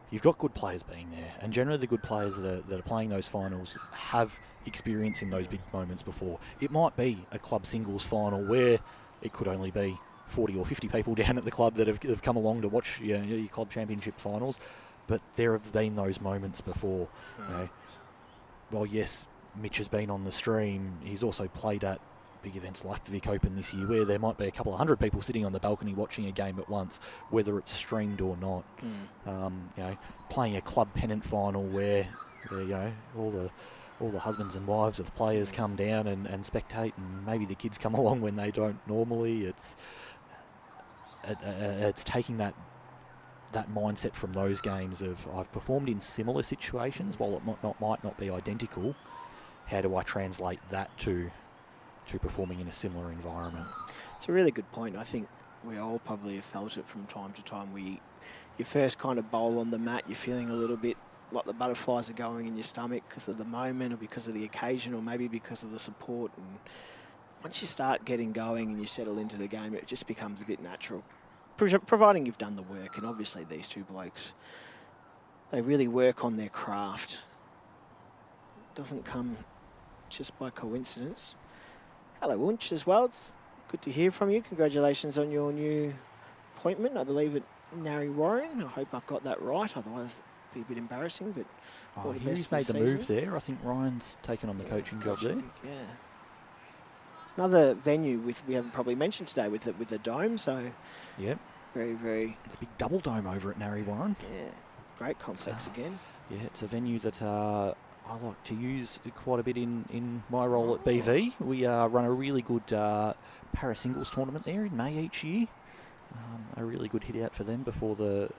you've got good players being there, and generally the good players that are playing those finals have experience in those big moments before. It might be a club singles final where it could only be 40 or 50 people down at the club that have come along to watch your club championship finals, but there have been those moments before. You know, well, yes, Mitch has been on the stream. He's also played at big events like the Vic Open this year, where there might be a couple of hundred people sitting on the balcony watching a game at once, whether it's streamed or not. You know, playing a club pennant final where you know, all the husbands and wives of players come down and spectate, and maybe the kids come along when they don't normally. It's taking that mindset from those games of, I've performed in similar situations, while it might not be identical. How do I translate that to performing in a similar environment? It's a really good point. I think we all probably have felt it from time to time. You first kind of bowl on the mat, you're feeling a little bit like the butterflies are going in your stomach because of the moment, or because of the occasion, or maybe because of the support. And once you start getting going and you settle into the game, it just becomes a bit natural, providing you've done the work. And obviously these two blokes, they really work on their craft. Doesn't come just by coincidence. Hello, Wunsch, as well. It's good to hear from you. Congratulations on your new appointment. I believe at Narry Warren. I hope I've got that right. Otherwise, it'd be a bit embarrassing. But all the best He's for made the season. move there. I think Ryan's taken on the coaching job there. Yeah. Another venue we haven't probably mentioned today with the dome. So Yep. very, very, It's a big double dome over at Narry Warren. yeah, great complex again. Yeah, it's a venue that I like to use quite a bit in my role at BV. We run a really good para singles tournament there in May each year. A really good hit out for them before the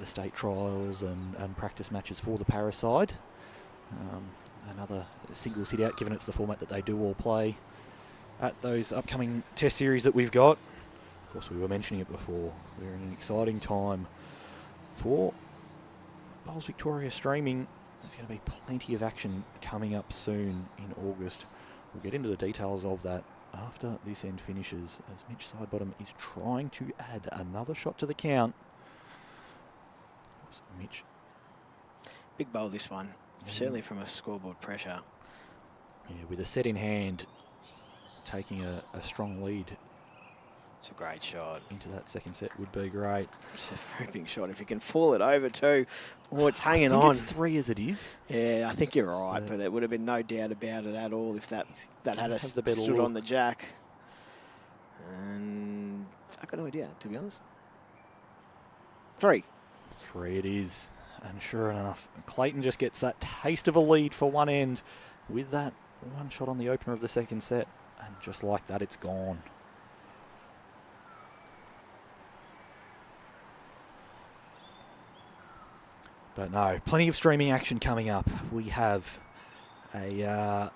state trials and practice matches for the para side. Another singles hit out, given it's the format that they do all play at those upcoming test series that we've got. Of course, we were mentioning it before. We're in an exciting time for Bowls Victoria streaming. There's going to be plenty of action coming up soon in August. We'll get into the details of that after this end finishes, as Mitch Sidebottom is trying to add another shot to the count. Mitch. Big bowl, this one. Certainly from a scoreboard pressure. Yeah, with a set in hand, taking a strong lead It's a great shot. into that second set would be great. It's a very big shot. If you can fall it over too. Oh, it's hanging I think on. it's 3 as it is. Yeah, I think you're right, but it would have been no doubt about it at all if that had have us the better stood look. on the jack. And I've got no idea, to be honest. 3. 3 it is. And sure enough, Clayton just gets that taste of a lead for one end with that one shot on the opener of the second set. And just like that, it's gone. But no, plenty of streaming action coming up. We have a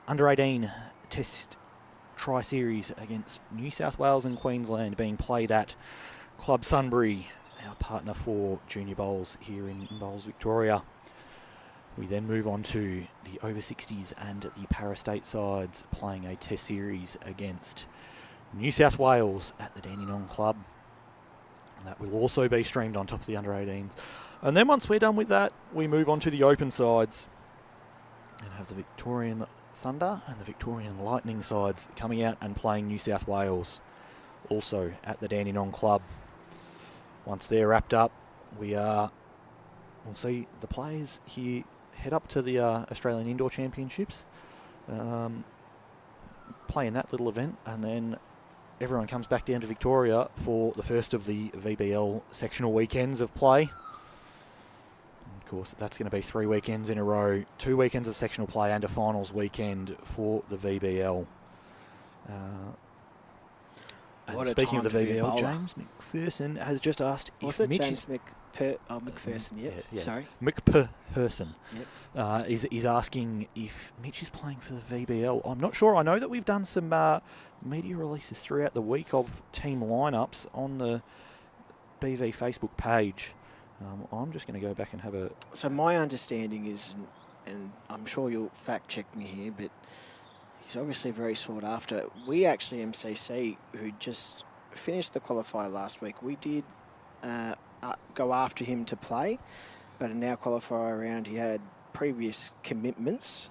under 18 test tri series against New South Wales and Queensland being played at Club Sunbury, our partner for junior bowls here in Bowls Victoria. We then move on to the over 60s and the para-state sides playing a test series against New South Wales at the Dandenong Club. And that will also be streamed on top of the under 18s. And then once we're done with that, we move on to the open sides and have the Victorian Thunder and the Victorian Lightning sides coming out and playing New South Wales, also at the Dandenong Club. Once they're wrapped up, we'll see the players here head up to the Australian Indoor Championships, play in that little event, and then everyone comes back down to Victoria for the first of the VBL sectional weekends of play. And of course, that's going to be 3 weekends in a row, 2 weekends of sectional play and a finals weekend for the VBL. And speaking of the VBL, James McPherson has just asked if Mitch James McPherson, yeah. Sorry. McPherson Yep. is asking if Mitch is playing for the VBL. I'm not sure. I know that we've done some media releases throughout the week of team lineups on the BV Facebook page. I'm just going to go back and have a... So my understanding is, and I'm sure you'll fact check me here, but he's obviously very sought after. We actually, MCC, who just finished the qualifier last week, we did go after him to play, but in our qualifier round he had previous commitments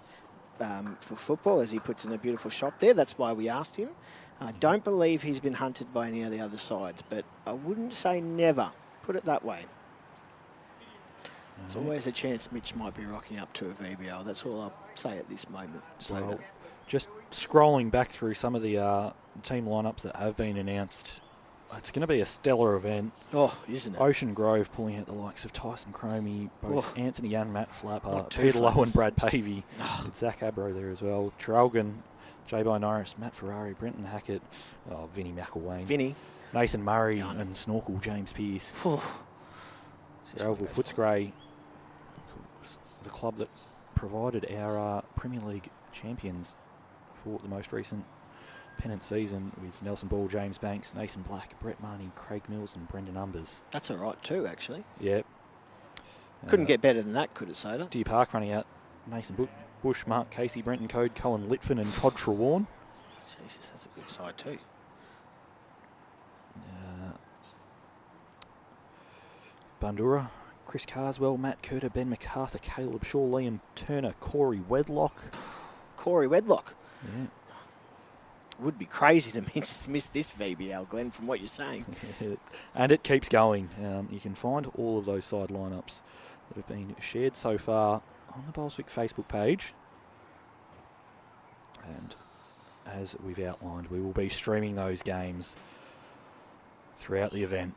for football, as he puts in a beautiful shot there. That's why we asked him. I don't believe he's been hunted by any of the other sides, but I wouldn't say never. Put it that way. There's always a chance Mitch might be rocking up to a VBL. That's all I'll say at this moment. Well, just scrolling back through some of the team lineups that have been announced, it's going to be a stellar event. Oh, isn't it? Ocean Grove pulling out the likes of Tyson Cromie, both Oh. Anthony and Matt Flapper, Not too Peter Lowe flaps. and Brad Pavey, Oh. with Zach Abro there as well, Traralgon, J-By Norris, Matt Ferrari, Brenton Hackett, Vinnie McElwain, Vinny. Nathan Murray Done. and Snorkel James Pearce. Oh. Grelville Footscray, the club that provided our Premier League champions for the most recent pennant season, with Nelson Ball, James Banks, Nathan Black, Brett Marnie, Craig Mills and Brendan Umbers. That's all right too, actually. Yep. Couldn't get better than that, could it, Soda? Deer Park running out Nathan Bush, Mark Casey, Brenton Code, Colin Litfin and Todd Trewarn. Jesus, that's a good side too. Bandura, Chris Carswell, Matt Curter, Ben MacArthur, Caleb Shaw, Liam Turner, Corey Wedlock. Corey Wedlock. Yeah. Would be crazy to miss this VBL, Glenn, from what you're saying. And it keeps going. You can find all of those side lineups that have been shared so far on the Bolswick Facebook page. And as we've outlined, we will be streaming those games throughout the event.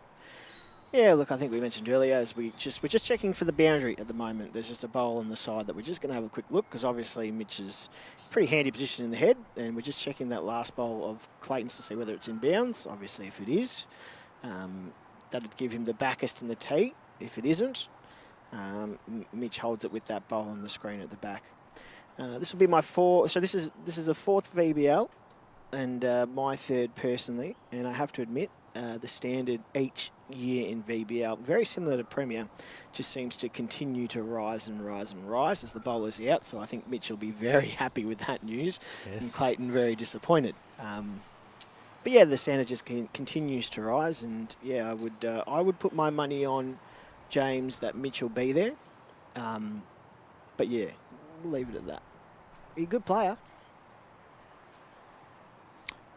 Yeah, look, I think we mentioned earlier, as we're just checking for the boundary at the moment. There's just a bowl on the side that we're just going to have a quick look, because obviously Mitch is pretty handy position in the head, and we're just checking that last bowl of Clayton's to see whether it's in bounds. Obviously, if it is, that'd give him the backest in the tee. If it isn't, Mitch holds it with that bowl on the screen at the back. This will be my fourth. So this is a fourth VBL, and my third personally. And I have to admit, the standard each year in VBL, very similar to Premier, just seems to continue to rise and rise and rise as the bowler's out. So I think Mitch will be very happy with that news, Yes. and Clayton very disappointed. But yeah, the standard just continues to rise, and yeah, I would put my money on James that Mitch will be there. But yeah, we'll leave it at that. He's a good player.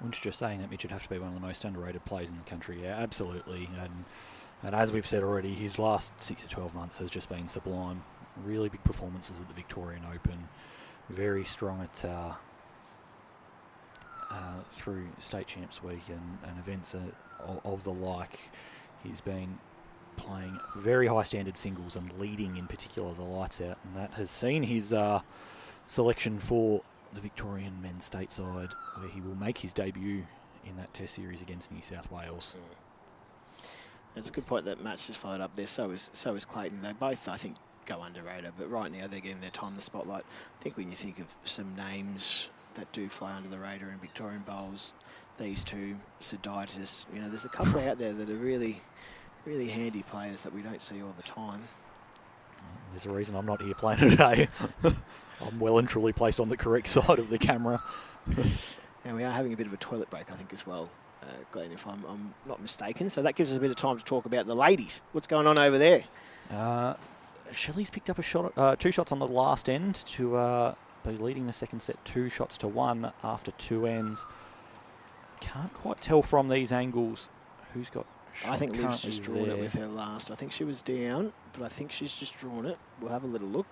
Weren't you just saying that Mitch would have to be one of the most underrated players in the country? Yeah, absolutely. And as we've said already, his last 6 to 12 months has just been sublime. Really big performances at the Victorian Open. Very strong at through State Champs Week and events of the like. He's been playing very high standard singles and leading in particular the lights out, and that has seen his selection for the Victorian men's stateside, where he will make his debut in that Test series against New South Wales. It's a good point that Matt's just followed up there. So is Clayton. They both, I think, go underrated, but right now they're getting their time in the spotlight. I think when you think of some names that do fly under the radar in Victorian bowls, these two, Sidaitis, there's a couple out there that are really, really handy players that we don't see all the time. There's a reason I'm not here playing today. I'm well and truly placed on the correct side of the camera. And we are having a bit of a toilet break, I think, as well, Glenn, if I'm not mistaken. So that gives us a bit of time to talk about the ladies. What's going on over there? Shelley's picked up a shot, 2 shots on the last end to be leading the second set 2 shots to 1 after 2 ends. Can't quite tell from these angles who's got shot. I think Liv's just drawn there. it with her last. I think she was down, but I think she's just drawn it. We'll have a little look.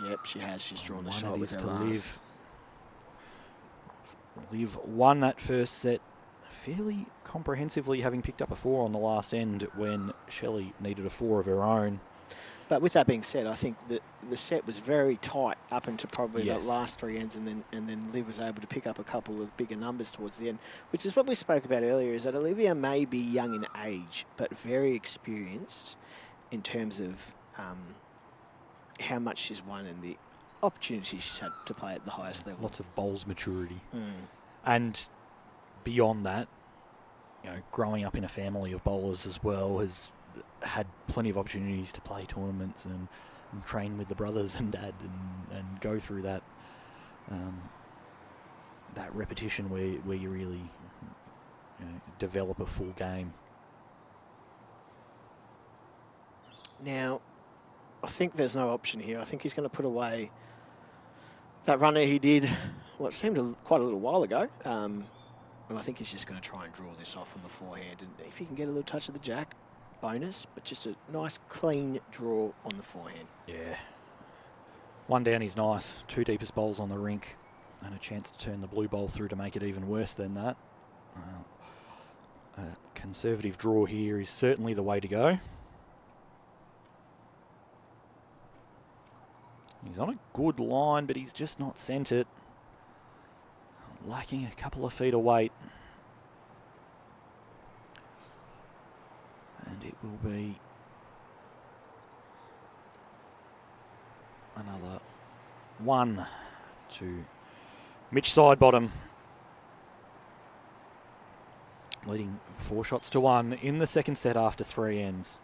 Yep, she has. She's drawn the shot with her last. Liv won that first set fairly comprehensively, having picked up a 4 on the last end when Shelley needed a 4 of her own. But with that being said, I think that the set was very tight up into probably Yes. that last 3 ends, and then Liv was able to pick up a couple of bigger numbers towards the end, which is what we spoke about earlier, is that Olivia may be young in age, but very experienced in terms of how much she's won and the opportunities she's had to play at the highest level. Lots of bowls maturity. And beyond that, growing up in a family of bowlers as well, has had plenty of opportunities to play tournaments and train with the brothers and dad and go through that that repetition where you really develop a full game. Now, I think there's no option here. I think he's going to put away that runner he did, what seemed quite a little while ago. And I think he's just going to try and draw this off on the forehand. And if he can get a little touch of the jack, bonus, but just a nice clean draw on the forehand. Yeah. 1 down is nice. 2 deepest bowls on the rink and a chance to turn the blue bowl through to make it even worse than that. A conservative draw here is certainly the way to go. He's on a good line, but he's just not sent it. Lacking a couple of feet of weight. And it will be another 1 to Mitch Sidebottom. Leading 4 shots to 1 in the second set after 3 ends.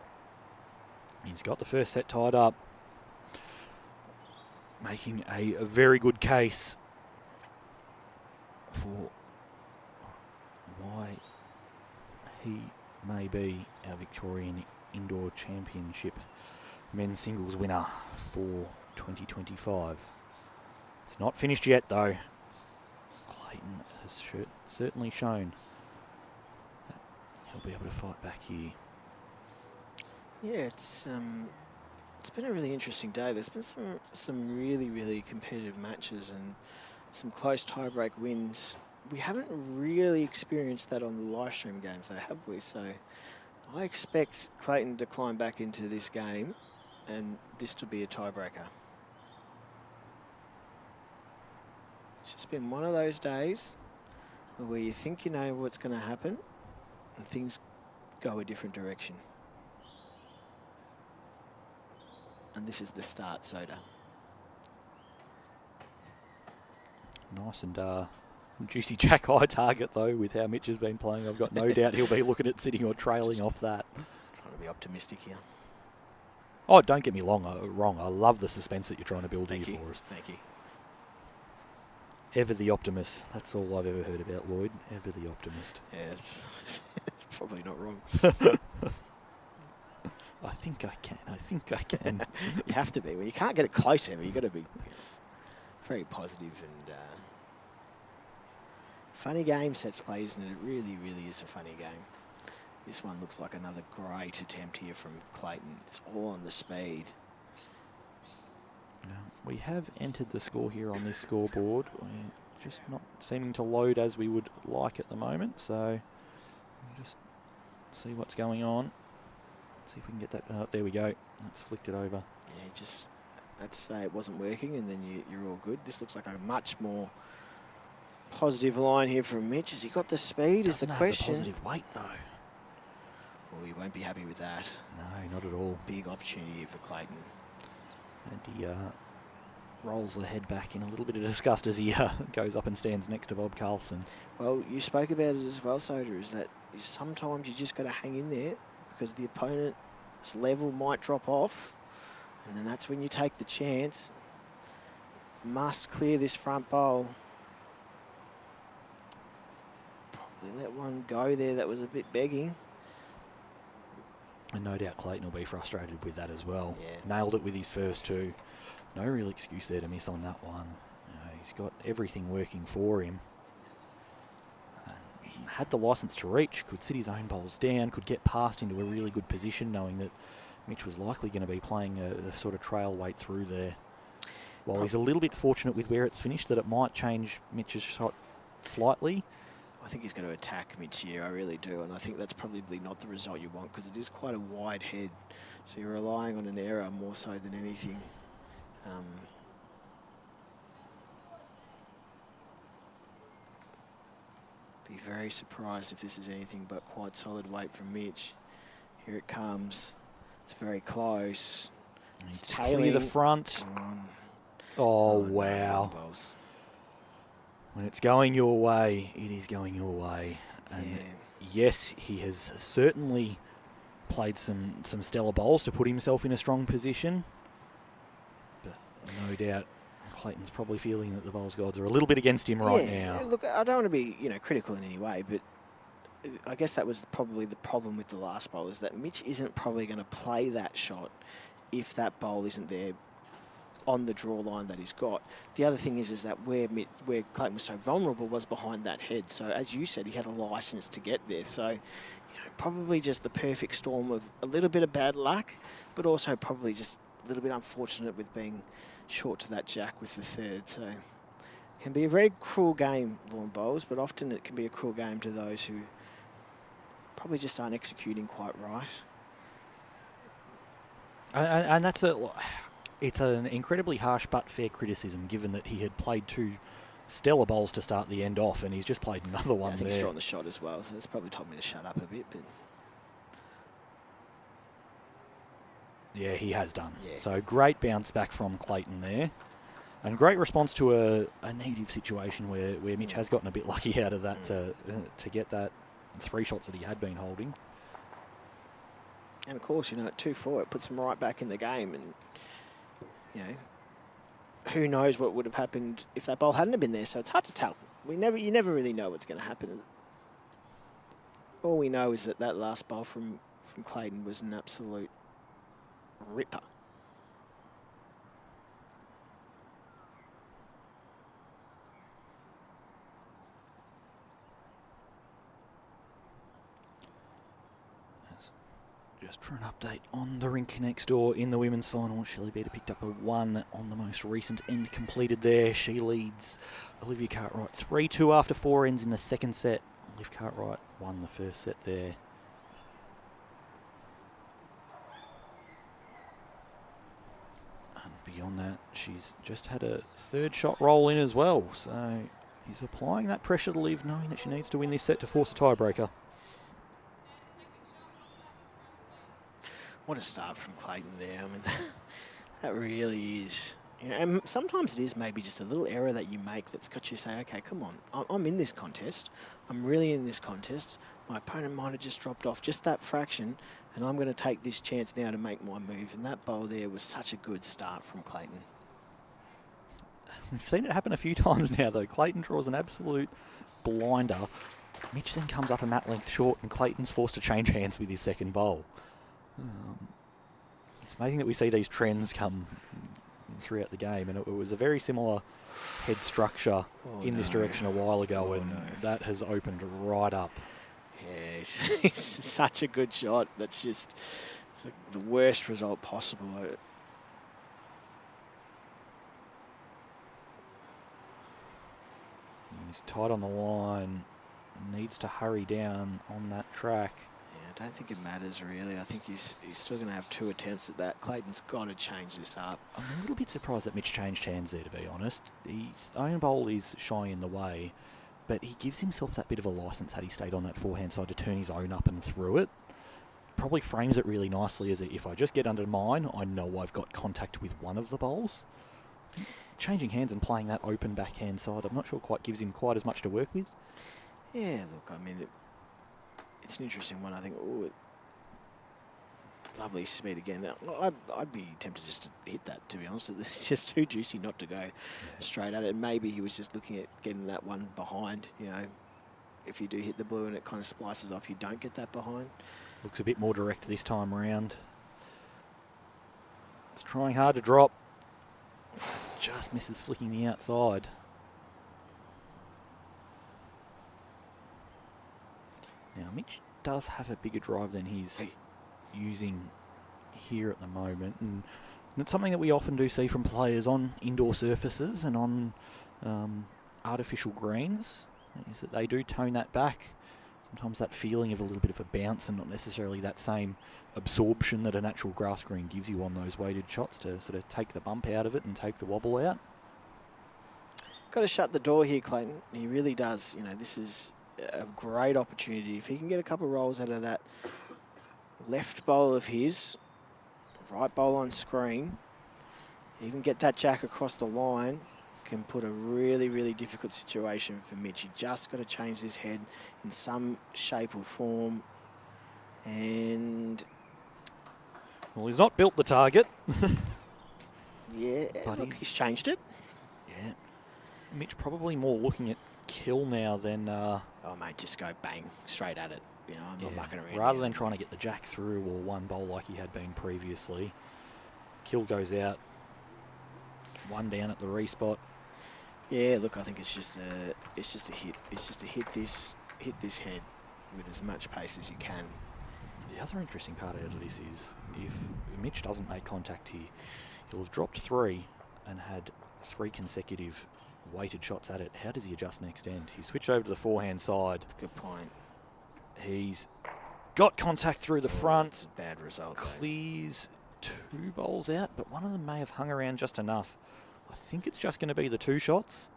He's got the first set tied up, making a very good case for why he may be our Victorian Indoor Championship men's singles winner for 2025. It's not finished yet, though. Clayton has certainly shown that he'll be able to fight back here. Yeah, it's been a really interesting day. There's been some really, really competitive matches and some close tiebreak wins. We haven't really experienced that on the live stream games, though, have we? So I expect Clayton to climb back into this game and this to be a tiebreaker. It's just been one of those days where you think you know what's going to happen and things go a different direction. And this is the start, Soda. Nice and juicy jack high target, though, with how Mitch has been playing. I've got no doubt he'll be looking at sitting or trailing off that. Trying to be optimistic here. Oh, don't get me wrong. I love the suspense that you're trying to build here for us. Thank you. Ever the optimist. That's all I've ever heard about Lloyd. Ever the optimist. Yeah, it's probably not wrong. I think I can. You have to be. When you can't get it close ever, you've got to be very positive and funny game sets plays, and it really, really is a funny game. This one looks like another great attempt here from Clayton. It's all on the speed. We have entered the score here on this scoreboard. We're just not seeming to load as we would like at the moment, so we'll just see what's going on. See if we can get that. There we go. Let's flicked it over. Yeah, just had to say it wasn't working, and then you're all good. This looks like a much more positive line here from Mitch. Has he got the speed? Is the question. Doesn't have the positive weight, though. Well, you won't be happy with that. No, not at all. Big opportunity here for Clayton. And he rolls the head back in a little bit of disgust as he goes up and stands next to Bob Carlson. Well, you spoke about it as well, Soda, is that sometimes you just got to hang in there because the opponent's level might drop off, and then that's when you take the chance. Must clear this front bowl. Probably let one go there that was a bit begging. And no doubt Clayton will be frustrated with that as well. Yeah. Nailed it with his first two. No real excuse there to miss on that one. You know, he's got everything working for him. And had the licence to reach, could sit his own bowls down, could get past into a really good position, knowing that Mitch was likely going to be playing a sort of trail weight through there. While he's a little bit fortunate with where it's finished, that it might change Mitch's shot slightly. I think he's going to attack Mitch here, I really do, and I think that's probably not the result you want because it is quite a wide head, so you're relying on an error more so than anything. Be very surprised if this is anything but quite solid weight from Mitch. Here it comes. It's very close. Needs It's to clear tailing. the front. Oh, wow. No, When it's going your way, it is going your way. And yeah. yes, he has certainly played some stellar bowls to put himself in a strong position. But no doubt Clayton's probably feeling that the bowls gods are a little bit against him right now. Look, I don't want to be critical in any way, but I guess that was probably the problem with the last bowl, is that Mitch isn't probably going to play that shot if that bowl isn't there on the draw line that he's got. The other thing is that where Clayton was so vulnerable was behind that head. So as you said, he had a license to get there. So probably just the perfect storm of a little bit of bad luck, but also probably just a little bit unfortunate with being short to that jack with the third. So it can be a very cruel game, lawn bowls, but often it can be a cruel game to those who probably just aren't executing quite right. And it's an incredibly harsh but fair criticism, given that he had played two stellar bowls to start the end off, and he's just played another one I think there. he's drawn the shot as well, so it's probably told me to shut up a bit. But yeah, he has done. Yeah. So great bounce back from Clayton there, and great response to a negative situation where Mitch has gotten a bit lucky out of that to get that 3 shots that he had been holding. And of course, at 2-4, it puts him right back in the game, and who knows what would have happened if that bowl hadn't have been there. So it's hard to tell. You never really know what's going to happen. all we know is that that last bowl from Clayton was an absolute ripper. Just for an update on the rink next door in the women's final, Shelley Beater picked up a 1 on the most recent end completed there. She leads Olivia Cartwright 3-2 after 4 ends in the second set. Liv Cartwright won the first set there. And beyond that, she's just had a third shot roll in as well. So he's applying that pressure to Liv, knowing that she needs to win this set to force a tiebreaker. What a start from Clayton there. I mean, that really is. You know, and sometimes it is maybe just a little error that you make that's got you say, okay, come on, I'm in this contest. I'm really in this contest. My opponent might have just dropped off just that fraction, and I'm going to take this chance now to make my move. And that bowl there was such a good start from Clayton. We've seen it happen a few times now, though. Clayton draws an absolute blinder. Mitch then comes up a mat length short, and Clayton's forced to change hands with his second bowl. It's amazing that we see these trends come throughout the game, and it was a very similar head structure in this direction a while ago, and that has opened right up. Yeah, it's such a good shot. That's just the worst result possible. He's tight on the line, needs to hurry down on that track. I don't think it matters really. I think he's still going to have 2 attempts at that. Clayton's got to change this up. I'm a little bit surprised that Mitch changed hands there, to be honest. His own bowl is shy in the way, but he gives himself that bit of a licence had he stayed on that forehand side to turn his own up and through it. Probably frames it really nicely as if I just get under mine, I know I've got contact with one of the bowls. Changing hands and playing that open backhand side, I'm not sure quite gives him quite as much to work with. Yeah, look, I mean, it's an interesting one. I think, oh, lovely speed again. Now, I'd be tempted just to hit that, to be honest. This is just too juicy not to go straight at it. And maybe he was just looking at getting that one behind. You know, if you do hit the blue and it kind of splices off, you don't get that behind. Looks a bit more direct this time around. It's trying hard to drop. Just misses flicking the outside. Now, Mitch does have a bigger drive than he's using here at the moment, and it's something that we often do see from players on indoor surfaces and on artificial greens, is that they do tone that back. Sometimes that feeling of a little bit of a bounce and not necessarily that same absorption that a natural grass green gives you on those weighted shots to sort of take the bump out of it and take the wobble out. Got to shut the door here, Clayton. He really does. You know, this is a great opportunity. If he can get a couple of rolls out of that left bowl of his, right bowl on screen, even get that jack across the line, can put a really, really difficult situation for Mitch. You just got to change this head in some shape or form. And well, he's not built the target. Yeah, but look, he's changed it. Yeah. Mitch probably more looking at kill now than... oh, mate, just go bang, straight at it. You know, I'm not mucking around. Rather than trying to get the jack through or one bowl like he had been previously. Kill goes out. One down at the respot. Yeah, look, I think it's just a hit. It's just to hit this head with as much pace as you can. The other interesting part out of this is if Mitch doesn't make contact here, he'll have dropped 3 and had 3 consecutive weighted shots at it. How does he adjust next end? He switched over to the forehand side. That's a good point. He's got contact through the front. That's a bad result. Clears 2 bowls out, but one of them may have hung around just enough. I think it's just going to be the 2 shots.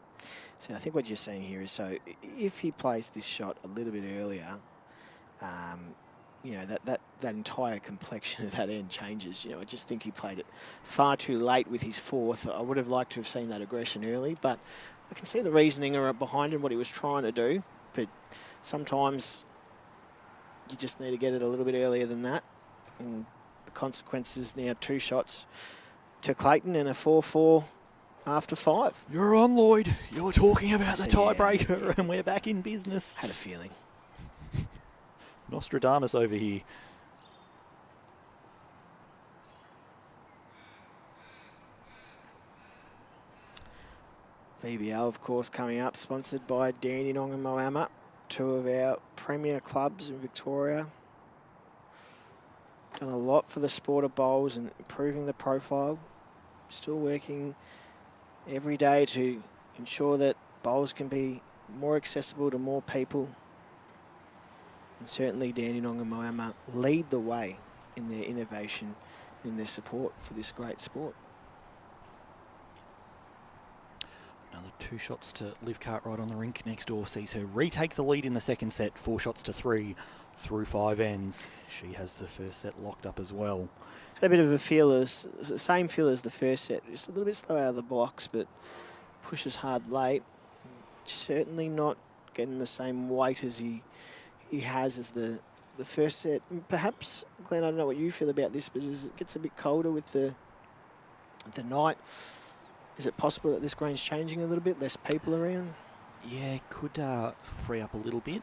So I think what you're saying here is, so if he plays this shot a little bit earlier, you know, that entire complexion of that end changes. You know, I just think he played it far too late with his 4th. I would have liked to have seen that aggression early, but I can see the reasoning behind him, what he was trying to do. But sometimes you just need to get it a little bit earlier than that. And the consequences now 2 shots to Clayton and a 4-4 after 5. You're on, Lloyd. You're talking about the tiebreaker, and we're back in business. Had a feeling. Nostradamus over here. VBL, of course, coming up, sponsored by Dandenong and Moama, two of our premier clubs in Victoria. Done a lot for the sport of bowls and improving the profile. Still working every day to ensure that bowls can be more accessible to more people. And certainly Dandenong and Moama lead the way in their innovation, in their support for this great sport. Another 2 shots to Liv Cartwright on the rink next door sees her retake the lead in the second set, 4 shots to 3 through 5 ends. She has the first set locked up as well. Had a bit of a feel as the same feel as the first set, just a little bit slow out of the blocks, but pushes hard late. Certainly not getting the same weight as he has as the first set. And perhaps, Glenn, I don't know what you feel about this, but as it gets a bit colder with the night, is it possible that this green's changing a little bit, less people around? Yeah, it could free up a little bit.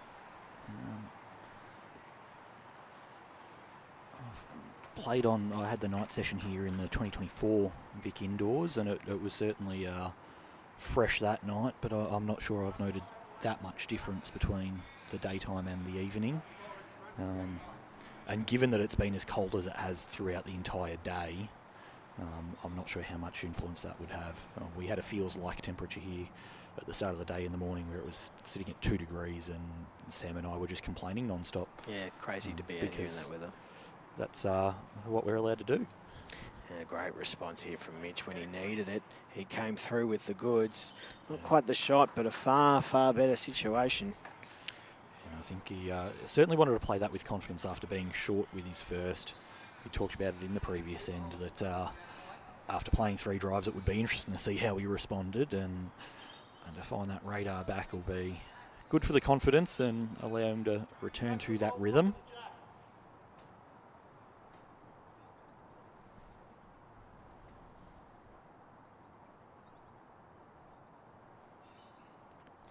I had the night session here in the 2024 Vic Indoors, and it was certainly fresh that night, but I'm not sure I've noted that much difference between the daytime and the evening. And given that it's been as cold as it has throughout the entire day, I'm not sure how much influence that would have. We had a feels-like temperature here at the start of the day in the morning where it was sitting at 2 degrees, and Sam and I were just complaining non-stop. Yeah, crazy to be out here in that weather. That's what we're allowed to do. And a great response here from Mitch when he needed it. He came through with the goods. Not quite the shot, but a far, far better situation. And I think he certainly wanted to play that with confidence after being short with his first. We talked about it in the previous end that after playing 3 drives, it would be interesting to see how he responded, and to find that radar back will be good for the confidence and allow him to return to that rhythm.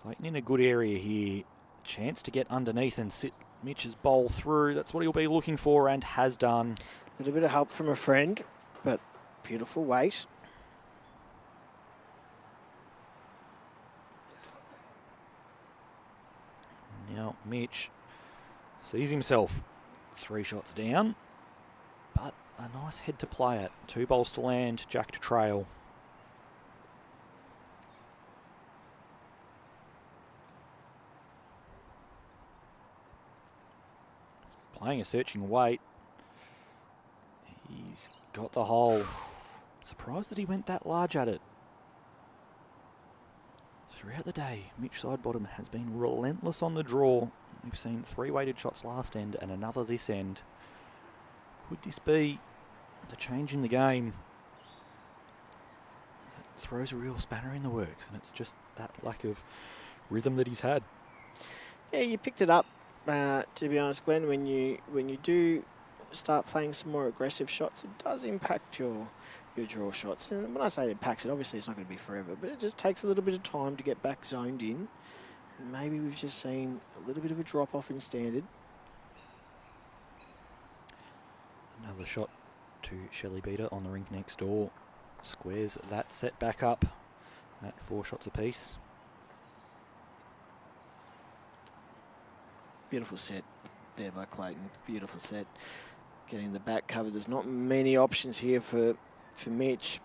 Clayton in a good area here. Chance to get underneath and sit Mitch's bowl through. That's what he'll be looking for and has done. A little bit of help from a friend, but beautiful weight. Now Mitch sees himself 3 shots down, but a nice head to play at. 2 bowls to land, jack to trail. Playing a searching weight. He's got the hole. Surprised that he went that large at it. Throughout the day, Mitch Sidebottom has been relentless on the draw. We've seen 3 weighted shots last end and another this end. Could this be the change in the game? It throws a real spanner in the works, and it's just that lack of rhythm that he's had. Yeah, you picked it up. To be honest, Glenn, when you do start playing some more aggressive shots, it does impact your draw shots. And when I say it impacts it, obviously it's not going to be forever, but it just takes a little bit of time to get back zoned in. And maybe we've just seen a little bit of a drop-off in standard. Another shot to Shelley Beater on the rink next door. Squares that set back up at 4 shots apiece. Beautiful set there by Clayton. Beautiful set. Getting the back covered. There's not many options here for Mitch,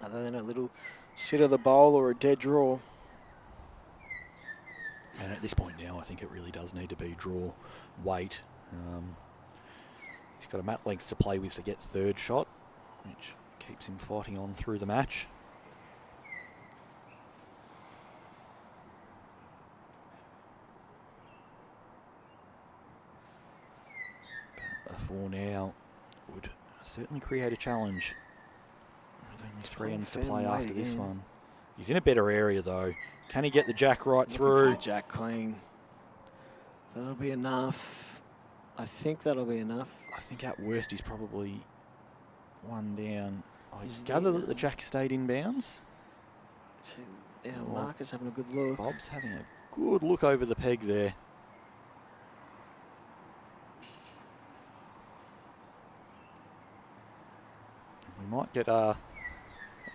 other than a little sit of the bowl or a dead draw. And at this point now, I think it really does need to be draw weight. He's got a mat length to play with to get 3rd shot, which keeps him fighting on through the match. But a 4 now would certainly create a challenge. With only 3 ends to play after this one. He's in a better area though. Can he get the jack right through? For jack clean. That'll be enough. I think that'll be enough. I think at worst he's probably 1 down. I gather that the jack stayed in bounds. Yeah, Marcus having a good look. Bob's having a good look over the peg there. We might get an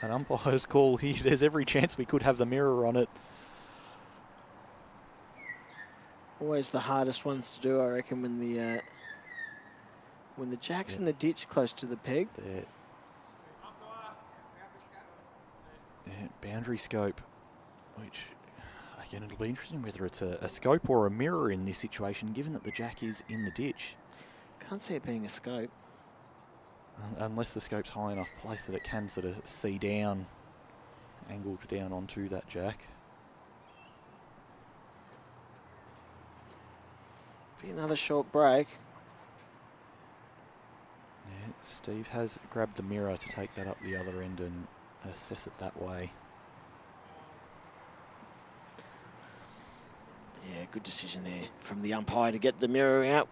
umpire's call here. There's every chance we could have the mirror on it. Always the hardest ones to do, I reckon, when the jack's in the ditch close to the peg. Boundary scope, which, again, it'll be interesting whether it's a scope or a mirror in this situation, given that the jack is in the ditch. Can't see it being a scope. Unless the scope's high enough place that it can sort of see down, angled down onto that jack. Be another short break. Yeah, Steve has grabbed the mirror to take that up the other end and assess it that way. Yeah, good decision there from the umpire to get the mirror out.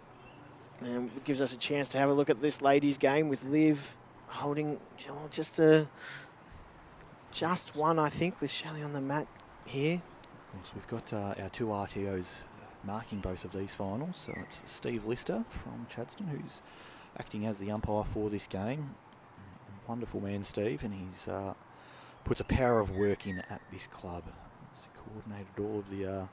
And it gives us a chance to have a look at this ladies' game with Liv holding just one, I think, with Shelley on the mat here. Of course, we've got our two RTOs marking both of these finals. So it's Steve Lister from Chadstone, who's acting as the umpire for this game. Wonderful man, Steve, and he's puts a power of work in at this club. He's coordinated all of the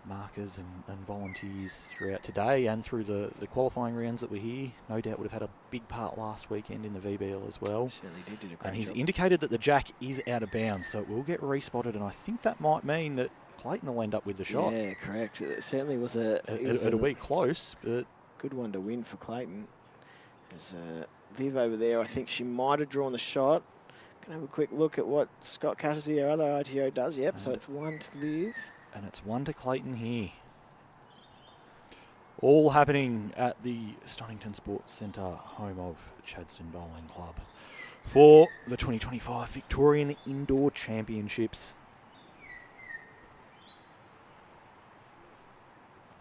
markers and volunteers throughout today and through the qualifying rounds that were here. No doubt would have had a big part last weekend in the VBL as well. Certainly did a great and he's job. indicated that the jack is out of bounds, so it will get respotted, and I think that might mean that Clayton will end up with the shot. Yeah, correct. It certainly was It'll be close, but good one to win for Clayton. There's Liv over there. I think she might have drawn the shot. Can have a quick look at what Scott Cassidy, our other ITO, does. Yep, so it's 1 to Liv. And it's 1 to Clayton here. All happening at the Stonington Sports Centre, home of Chadstone Bowling Club, for the 2025 Victorian Indoor Championships.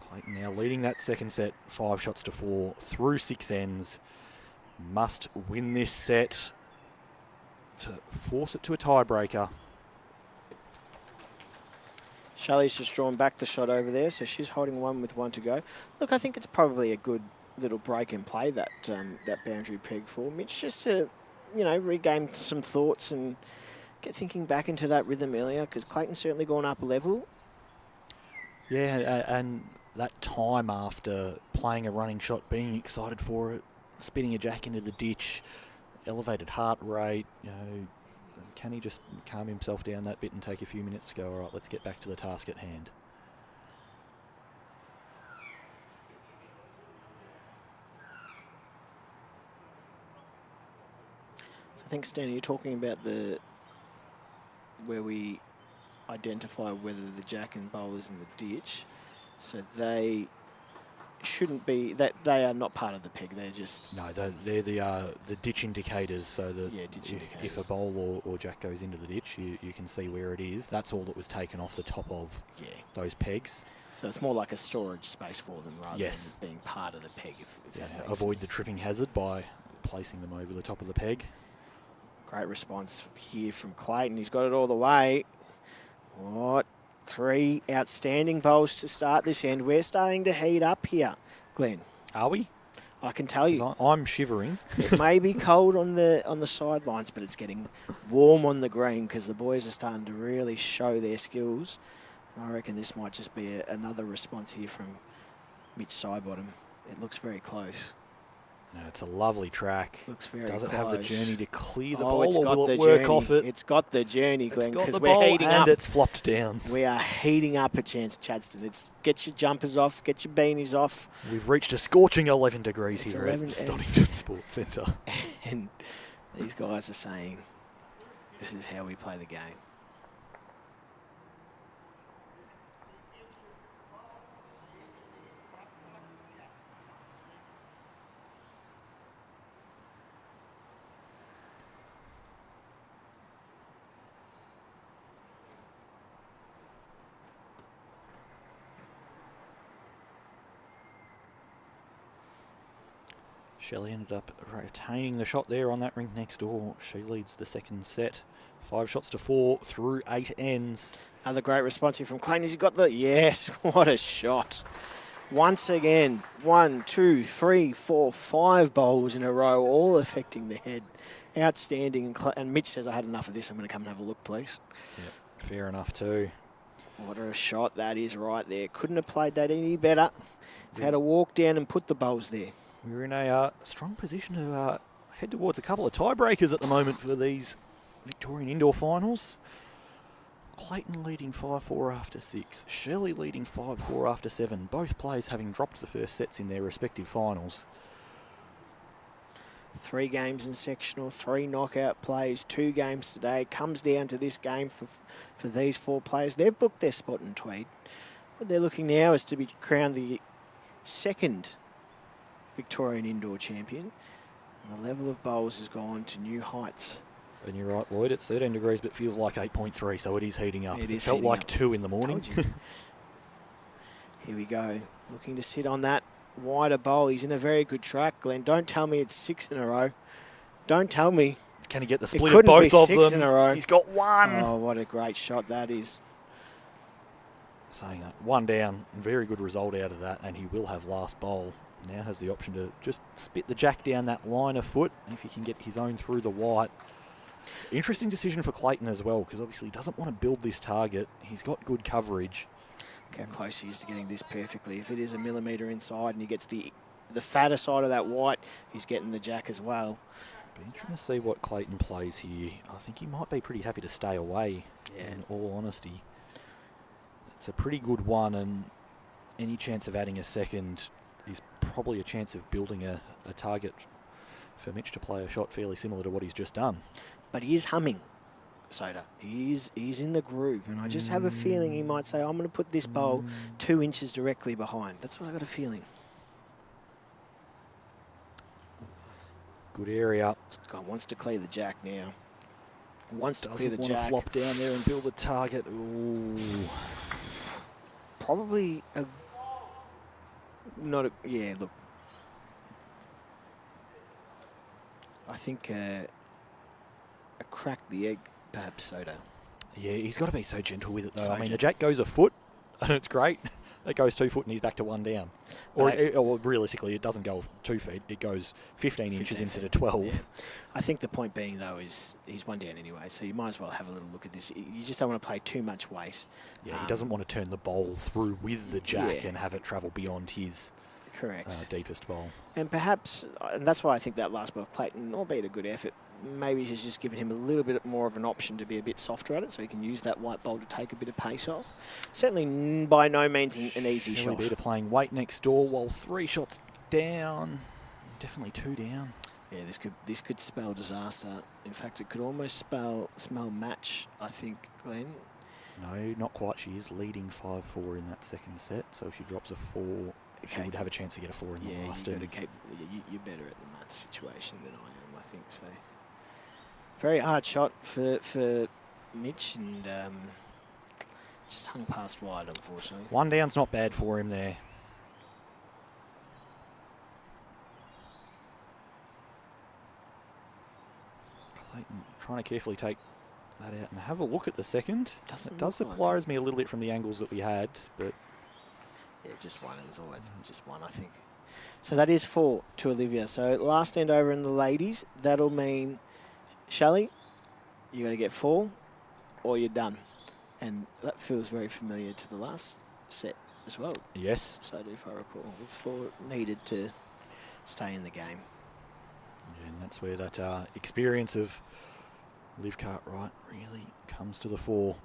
Clayton now leading that second set, 5 shots to 4 through 6 ends. Must win this set to force it to a tiebreaker. Shelley's just drawn back the shot over there, so she's holding one with 1 to go. Look, I think it's probably a good little break and play that boundary peg for Mitch, just to, regain some thoughts and get thinking back into that rhythm earlier, because Clayton's certainly gone up a level. Yeah, and that time after playing a running shot, being excited for it, spinning a jack into the ditch, elevated heart rate, can he just calm himself down that bit and take a few minutes to go, all right, let's get back to the task at hand? So I think, Stan, you're talking about where we identify whether the jack and bowl is in the ditch. So they shouldn't be, they are not part of the peg. They're just... No, they're the ditch indicators, so that ditch indicators. If a bowl or jack goes into the ditch, you can see where it is. That's all that was taken off the top of those pegs. So it's more like a storage space for them rather than being part of the peg, if that makes avoid sense. the tripping hazard by placing them over the top of the peg. Great response here from Clayton. He's got it all the way. What? 3 outstanding bowls to start this end. We're starting to heat up here, Glenn. Are we? I can tell you. I'm shivering. It may be cold on the sidelines, but it's getting warm on the green because the boys are starting to really show their skills. I reckon this might just be another response here from Mitch Sidebottom. It looks very close. No, it's a lovely track. Looks very Does it close. have the journey to clear the Oh, ball, it's or got will the it work journey. off it? It's got the journey, Glenn, It's got because the we're ball heating and up. it's flopped down. We are heating up at Chadstone. It's get your jumpers off, get your beanies off. We've reached a scorching 11 degrees It's here 11 at Stonington Sports Centre. And these guys are saying, this is how we play the game. Shelley ended up retaining the shot there on that rink next door. She leads the second set. 5 shots to 4 through 8 ends. Another great response here from Clayton. He's got the... Yes, what a shot. Once again, 1, 2, 3, 4, 5 bowls in a row, all affecting the head. Outstanding. And Mitch says, I had enough of this. I'm going to come and have a look, please. Yep, fair enough too. What a shot that is right there. Couldn't have played that any better. If had to walk down and put the bowls there. We're in a strong position to head towards a couple of tiebreakers at the moment for these Victorian Indoor Finals. Clayton leading 5-4 after 6. Shelley leading 5-4 after 7. Both players having dropped the first sets in their respective finals. 3 games in sectional, 3 knockout plays, 2 games today. Comes down to this game for these 4 players. They've booked their spot in Tweed. What they're looking now is to be crowned the 2nd Victorian Indoor Champion. And the level of bowls has gone to new heights. And you're right, Lloyd, it's 13 degrees but feels like 8.3, so it is heating up. It felt like up. 2 in the morning. Here we go. Looking to sit on that wider bowl. He's in a very good track, Glenn. Don't tell me it's 6 in a row. Don't tell me. Can he get the It split of couldn't both be of 6 them? in a row. He's got 1. Oh, what a great shot that is. Saying that, 1 down, very good result out of that, and he will have last bowl. Now has the option to just spit the jack down that line of foot if he can get his own through the white. Interesting decision for Clayton as well, because obviously he doesn't want to build this target. He's got good coverage. Look how close he is to getting this perfectly. If it is a millimetre inside and he gets the fatter side of that white, he's getting the jack as well. Be interesting to see what Clayton plays here. I think he might be pretty happy to stay away, in all honesty. It's a pretty good one, and any chance of adding a second is probably a chance of building a target for Mitch to play a shot fairly similar to what he's just done. But he is humming, Soda. He's in the groove, and I just have a feeling he might say, I'm going to put this bowl 2 inches directly behind. That's what I got a feeling. Good area. God wants to clear the jack now. Wants to Doesn't clear the want to jack. flop down there and build a target. Ooh. Probably a... Not a... Yeah, look. I think a crack the egg, perhaps, Soda. Yeah, he's got to be so gentle with it, though. So I mean, the gentle. jack goes a foot, and it's great. It goes 2 foot, and he's back to 1 down. Or realistically, it doesn't go 2 feet. It goes 15 inches instead of 12. Yeah. I think the point being, though, is he's 1 down anyway, so you might as well have a little look at this. You just don't want to play too much weight. Yeah, he doesn't want to turn the bowl through with the jack Yeah. and have it travel beyond his Correct. deepest bowl. And perhaps, and that's why I think that last ball of Clayton, albeit a good effort, maybe he's just given him a little bit more of an option to be a bit softer at it, so he can use that white bowl to take a bit of pace off. Certainly by no means an easy Shelley shot. Beater playing weight next door while 3 shots down. Definitely 2 down. Yeah, this could spell disaster. In fact, it could almost smell match, I think, Glenn. No, not quite. She is leading 5-4 in that second set, so if she drops a 4, she Okay. would have a chance to get a 4 in the last. You've got to keep. You're better at the match situation than I am, I think. So, very hard shot for Mitch, and just hung past wide, unfortunately. 1 down's not bad for him there. Clayton trying to carefully take that out and have a look at the second. Doesn't It does look like surprise me a little bit from the angles that we had, but Yeah, just one. It was always just one, I think. So that is 4 to Olivia. So last end over in the ladies. That'll mean, Shelley, you got to get 4 or you're done. And that feels very familiar to the last set as well. yes. So if I recall, it's 4 needed to stay in the game. And that's where that experience of Liv Cartwright really comes to the fore.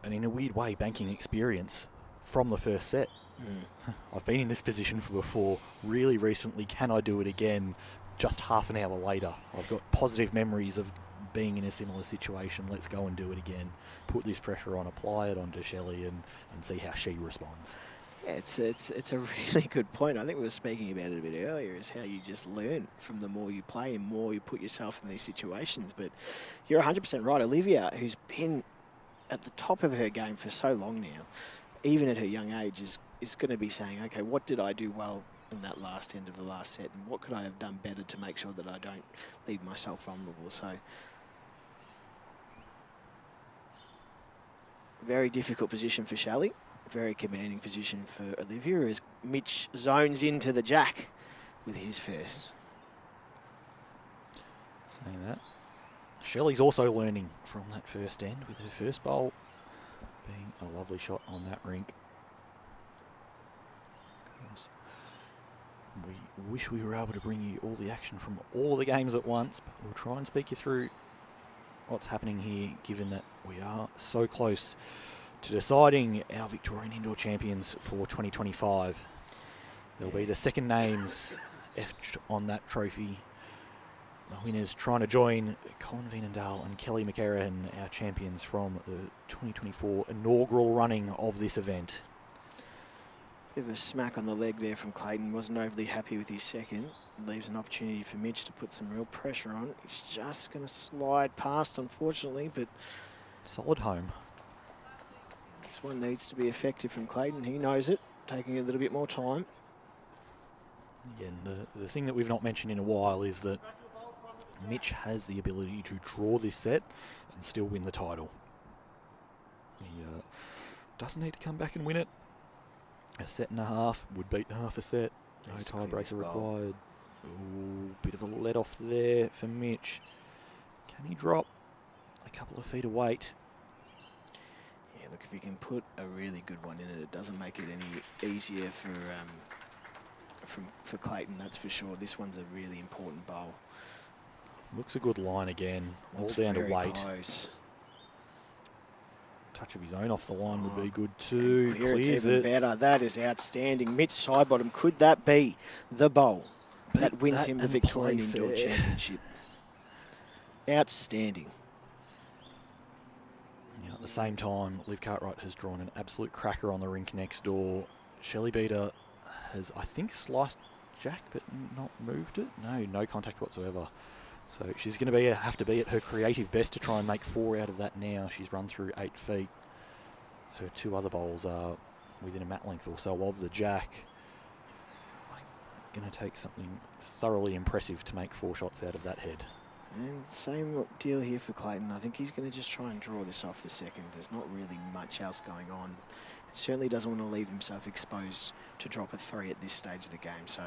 And in a weird way, banking experience from the first set. I've been in this position before. Really recently, can I do it again just half an hour later? I've got positive memories of being in a similar situation. Let's go and do it again. Put this pressure on, apply it onto Shelley and see how she responds. Yeah, it's a really good point. I think we were speaking about it a bit earlier, is how you just learn from the more you play and more you put yourself in these situations. But you're 100% right. Olivia, who's been at the top of her game for so long now, even at her young age, is going to be saying, okay, what did I do well in that last end of the last set, and what could I have done better to make sure that I don't leave myself vulnerable? So Very difficult position for Shelley. Very commanding position for Olivia as Mitch zones into the jack with his first. Saying that, Shelley's also learning from that first end with her first bowl being a lovely shot on that rink. We wish we were able to bring you all the action from all of the games at once, but we'll try and speak you through what's happening here, given that we are so close to deciding our Victorian Indoor Champions for 2025. There'll be the second names etched on that trophy. The winners trying to join Colin Veenendaal and Kelly McCarran, our champions from the 2024 inaugural running of this event. Bit of a smack on the leg there from Clayton. Wasn't overly happy with his second. Leaves an opportunity for Mitch to put some real pressure on. He's just going to slide past, unfortunately, but Solid home. this one needs to be effective from Clayton. He knows it, taking a little bit more time. Again, the thing that we've not mentioned in a while is that Mitch has the ability to draw this set and still win the title. He doesn't need to come back and win it. A set and a half would beat half a set. No Needs to clear this tiebreaker bowl. required. Ooh, bit of a let off there for Mitch. Can he drop a couple of feet of weight? Yeah, look, if he can put a really good one in it, it doesn't make it any easier for Clayton, that's for sure. This one's a really important bowl. Looks a good line again. All Looks down to very weight. close. Touch of his own off the line would be good And too. clear it's Clears even it. better. That is outstanding. Mitch Sidebottom, could that be the bowl that wins that him the and Victorian play Indoor fair. Championship? Outstanding. Yeah, at the same time, Liv Cartwright has drawn an absolute cracker on the rink next door. Shelley Beater has, I think, sliced Jack, but not moved it. No contact whatsoever. So she's going to have to be at her creative best to try and make 4 out of that now. She's run through 8 feet. Her 2 other bowls are within a mat length or so of the Jack. Going to take something thoroughly impressive to make 4 shots out of that head. And same deal here for Clayton. I think he's going to just try and draw this off for second. There's not really much else going on. He certainly doesn't want to leave himself exposed to drop a 3 at this stage of the game. So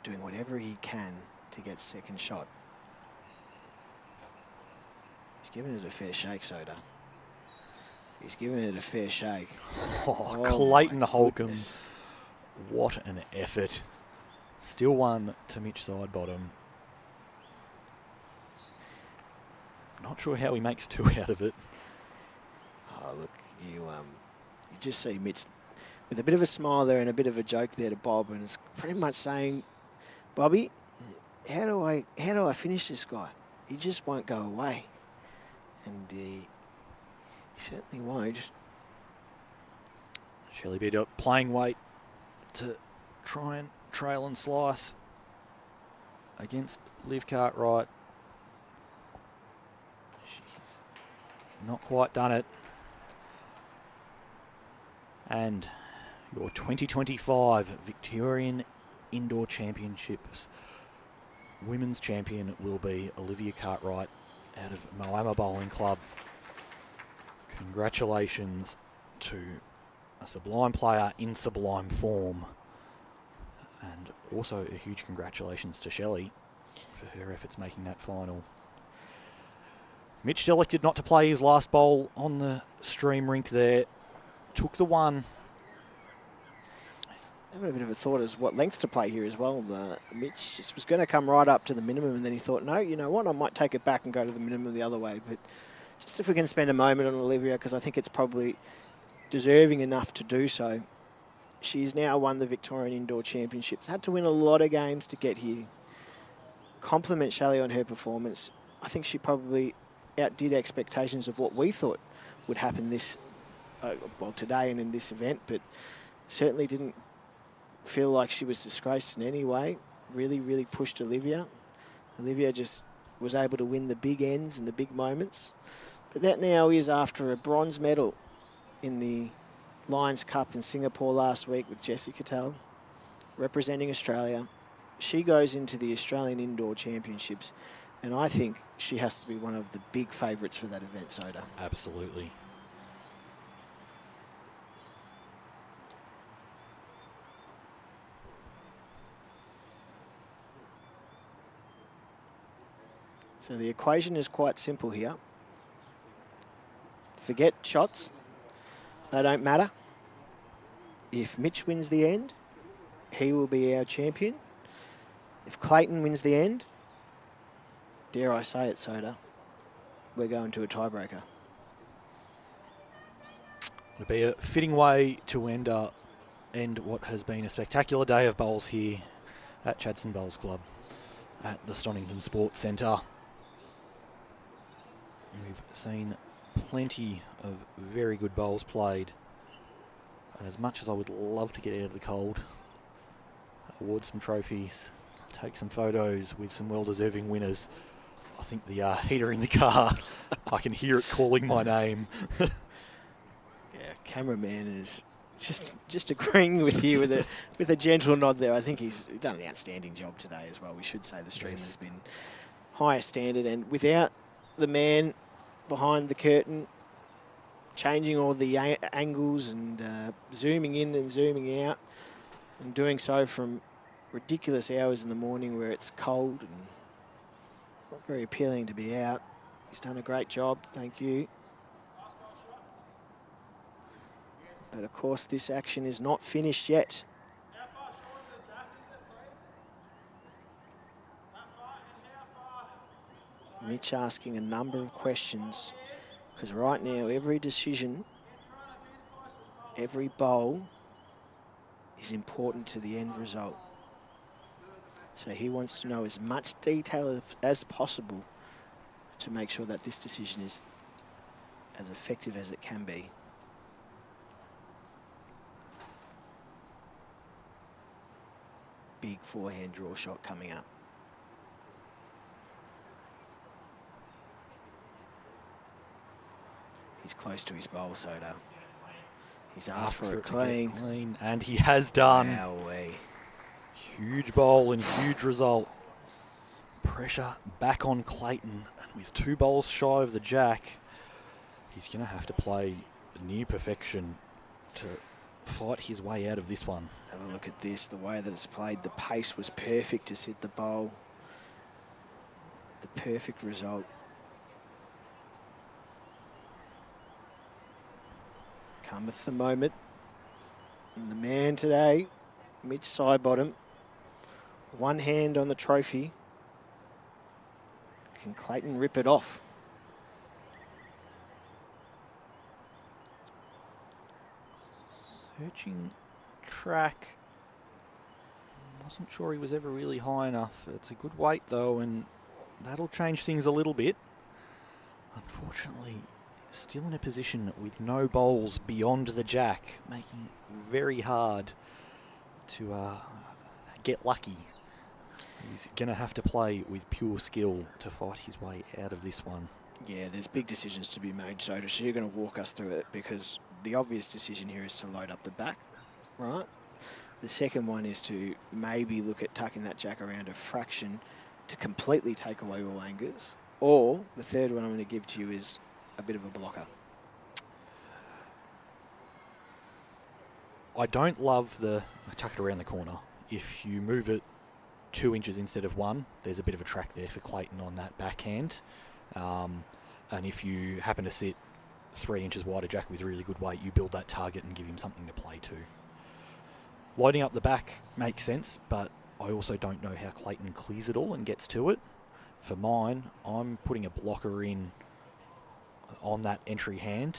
doing whatever he can to get second shot. He's giving it a fair shake, Soda. He's giving it a fair shake. Oh, Oh Clayton my Holcomb. goodness. What an effort. Still one to Mitch Sidebottom. Not sure how he makes 2 out of it. Oh, look, you just see Mitch with a bit of a smile there and a bit of a joke there to Bob, and it's pretty much saying, Bobby, how do I finish this guy? He just won't go away. And he certainly won't. Shelley Beater playing weight to try and trail and slice against Liv Cartwright. She's not quite done it. And your 2025 Victorian Indoor Championships women's champion will be Olivia Cartwright out of Moama Bowling Club. Congratulations to a sublime player in sublime form. And also a huge congratulations to Shelley for her efforts making that final. Mitch elected not to play his last bowl on the stream rink there. Took the one. Having a bit of a thought as what length to play here as well. Mitch just was going to come right up to the minimum, and then he thought, no, you know what, I might take it back and go to the minimum the other way. But just if we can spend a moment on Olivia, because I think it's probably deserving enough to do so. She's now won the Victorian Indoor Championships. Had to win a lot of games to get here. Compliment Shelley on her performance. I think she probably outdid expectations of what we thought would happen this, today and in this event, but certainly didn't feel like she was disgraced in any way. Really, really pushed Olivia. Olivia just was able to win the big ends and the big moments. But that now is after a bronze medal in the Lions Cup in Singapore last week with Jessie Cattell, representing Australia. She goes into the Australian Indoor Championships, and I think she has to be one of the big favourites for that event, Soda. Absolutely. So the equation is quite simple here. Forget shots. They don't matter. If Mitch wins the end, he will be our champion. If Clayton wins the end, dare I say it, Soda, we're going to a tiebreaker. It'll be a fitting way to end what has been a spectacular day of bowls here at Chadstone Bowls Club at the Stonington Sports Centre. We've seen plenty of very good bowls played. And as much as I would love to get out of the cold, award some trophies, take some photos with some well-deserving winners, I think the heater in the car, I can hear it calling my name. Yeah, cameraman is just agreeing with you with a gentle nod there. I think he's done an outstanding job today as well. We should say the stream has been higher standard, and without the man behind the curtain changing all the angles and zooming in and zooming out, and doing so from ridiculous hours in the morning where it's cold and not very appealing to be out. He's done a great job, thank you. But of course this action is not finished yet. Mitch asking a number of questions, because right now every decision, every bowl is important to the end result. So he wants to know as much detail as possible to make sure that this decision is as effective as it can be. Big forehand draw shot coming up. He's close to his bowl, Soda. He's asked for a clean. And he has done. Wowee. Huge bowl and huge result. Pressure back on Clayton. And with 2 bowls shy of the jack, he's going to have to play near perfection to fight his way out of this one. Have a look at this, the way that it's played. The pace was perfect to sit the bowl. The perfect result. Cometh the moment. And the man today, Mitch Sidebottom, one hand on the trophy. Can Clayton rip it off? Searching track. Wasn't sure he was ever really high enough. It's a good weight though, and that'll change things a little bit. Unfortunately, still in a position with no bowls beyond the jack, making it very hard to get lucky. He's going to have to play with pure skill to fight his way out of this one. Yeah, there's big decisions to be made, Soda, so you're going to walk us through it, because the obvious decision here is to load up the back, right? The second one is to maybe look at tucking that jack around a fraction to completely take away all angers. Or the third one I'm going to give to you is a bit of a blocker. I don't love the tuck it around the corner. If you move it 2 inches instead of 1, there's a bit of a track there for Clayton on that backhand. And if you happen to sit 3 inches wider jack with really good weight, you build that target and give him something to play to. Loading up the back makes sense, but I also don't know how Clayton clears it all and gets to it. For mine, I'm putting a blocker in on that entry hand.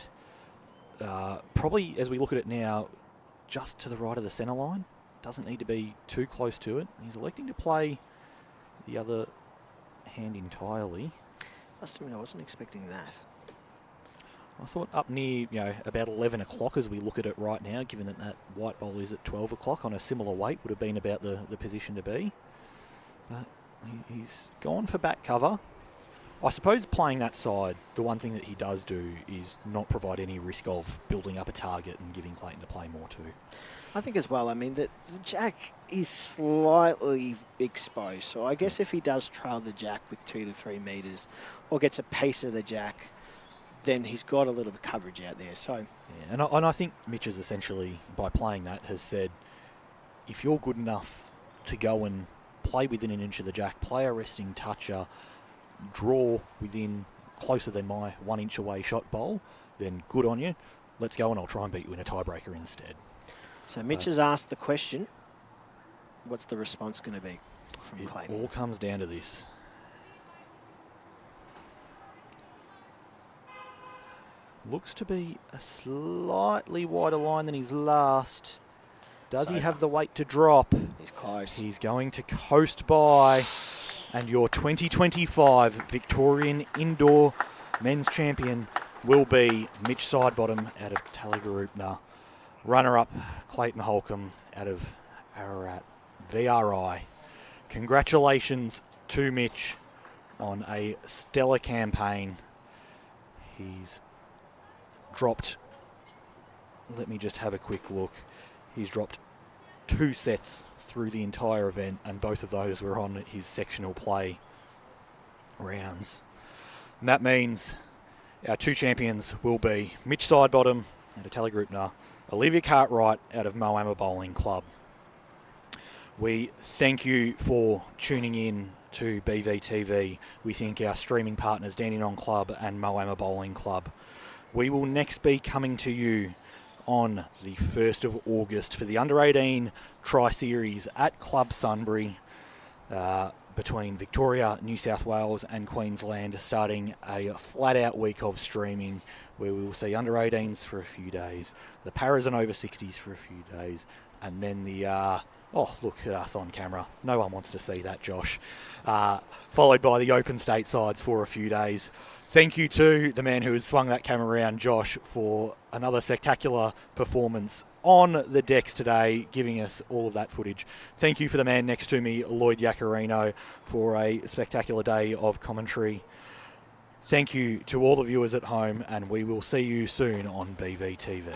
Probably, as we look at it now, just to the right of the centre line. Doesn't need to be too close to it. He's electing to play the other hand entirely. Must admit, I wasn't expecting that. I thought up near, about 11 o'clock as we look at it right now, given that that white bowl is at 12 o'clock on a similar weight, would have been about the position to be. But he's gone for back cover. I suppose playing that side, the one thing that he does do is not provide any risk of building up a target and giving Clayton to play more too. I think as well, the jack is slightly exposed. So I guess if he does trail the jack with 2 to 3 metres or gets a piece of the jack, then he's got a little bit of coverage out there. So yeah, and I think Mitch has essentially, by playing that, has said, if you're good enough to go and play within an inch of the jack, play a resting toucher, draw within closer than my 1 inch away shot bowl, then good on you. Let's go and I'll try and beat you in a tiebreaker instead. So Mitch has asked the question, what's the response going to be from It Clayton? all comes down to this. Looks to be a slightly wider line than his last. Does he So- have the weight to drop? He's close. He's going to coast by. And your 2025 Victorian Indoor Men's Champion will be Mitch Sidebottom out of Tallygaroopna. Runner-up Clayton Holcomb out of Ararat VRI. Congratulations to Mitch on a stellar campaign. He's dropped, let me just have a quick look. He's dropped 2 sets through the entire event, and both of those were on his sectional play rounds. And that means our 2 champions will be Mitch Sidebottom out of Tallygaroopna, Olivia Cartwright out of Moama Bowling Club. We thank you for tuning in to BVTV. We thank our streaming partners Dandenong Club and Moama Bowling Club. We will next be coming to you on the 1st of August for the Under-18 Tri-Series at Club Sunbury between Victoria, New South Wales and Queensland, starting a flat-out week of streaming where we will see Under-18s for a few days, the Paras and Over-60s for a few days, and then the... oh, look at us on camera. No one wants to see that, Josh. Followed by the open state sides for a few days. Thank you to the man who has swung that camera around, Josh, for another spectacular performance on the decks today, giving us all of that footage. Thank you for the man next to me, Lloyd Yacarino, for a spectacular day of commentary. Thank you to all the viewers at home, and we will see you soon on BVTV.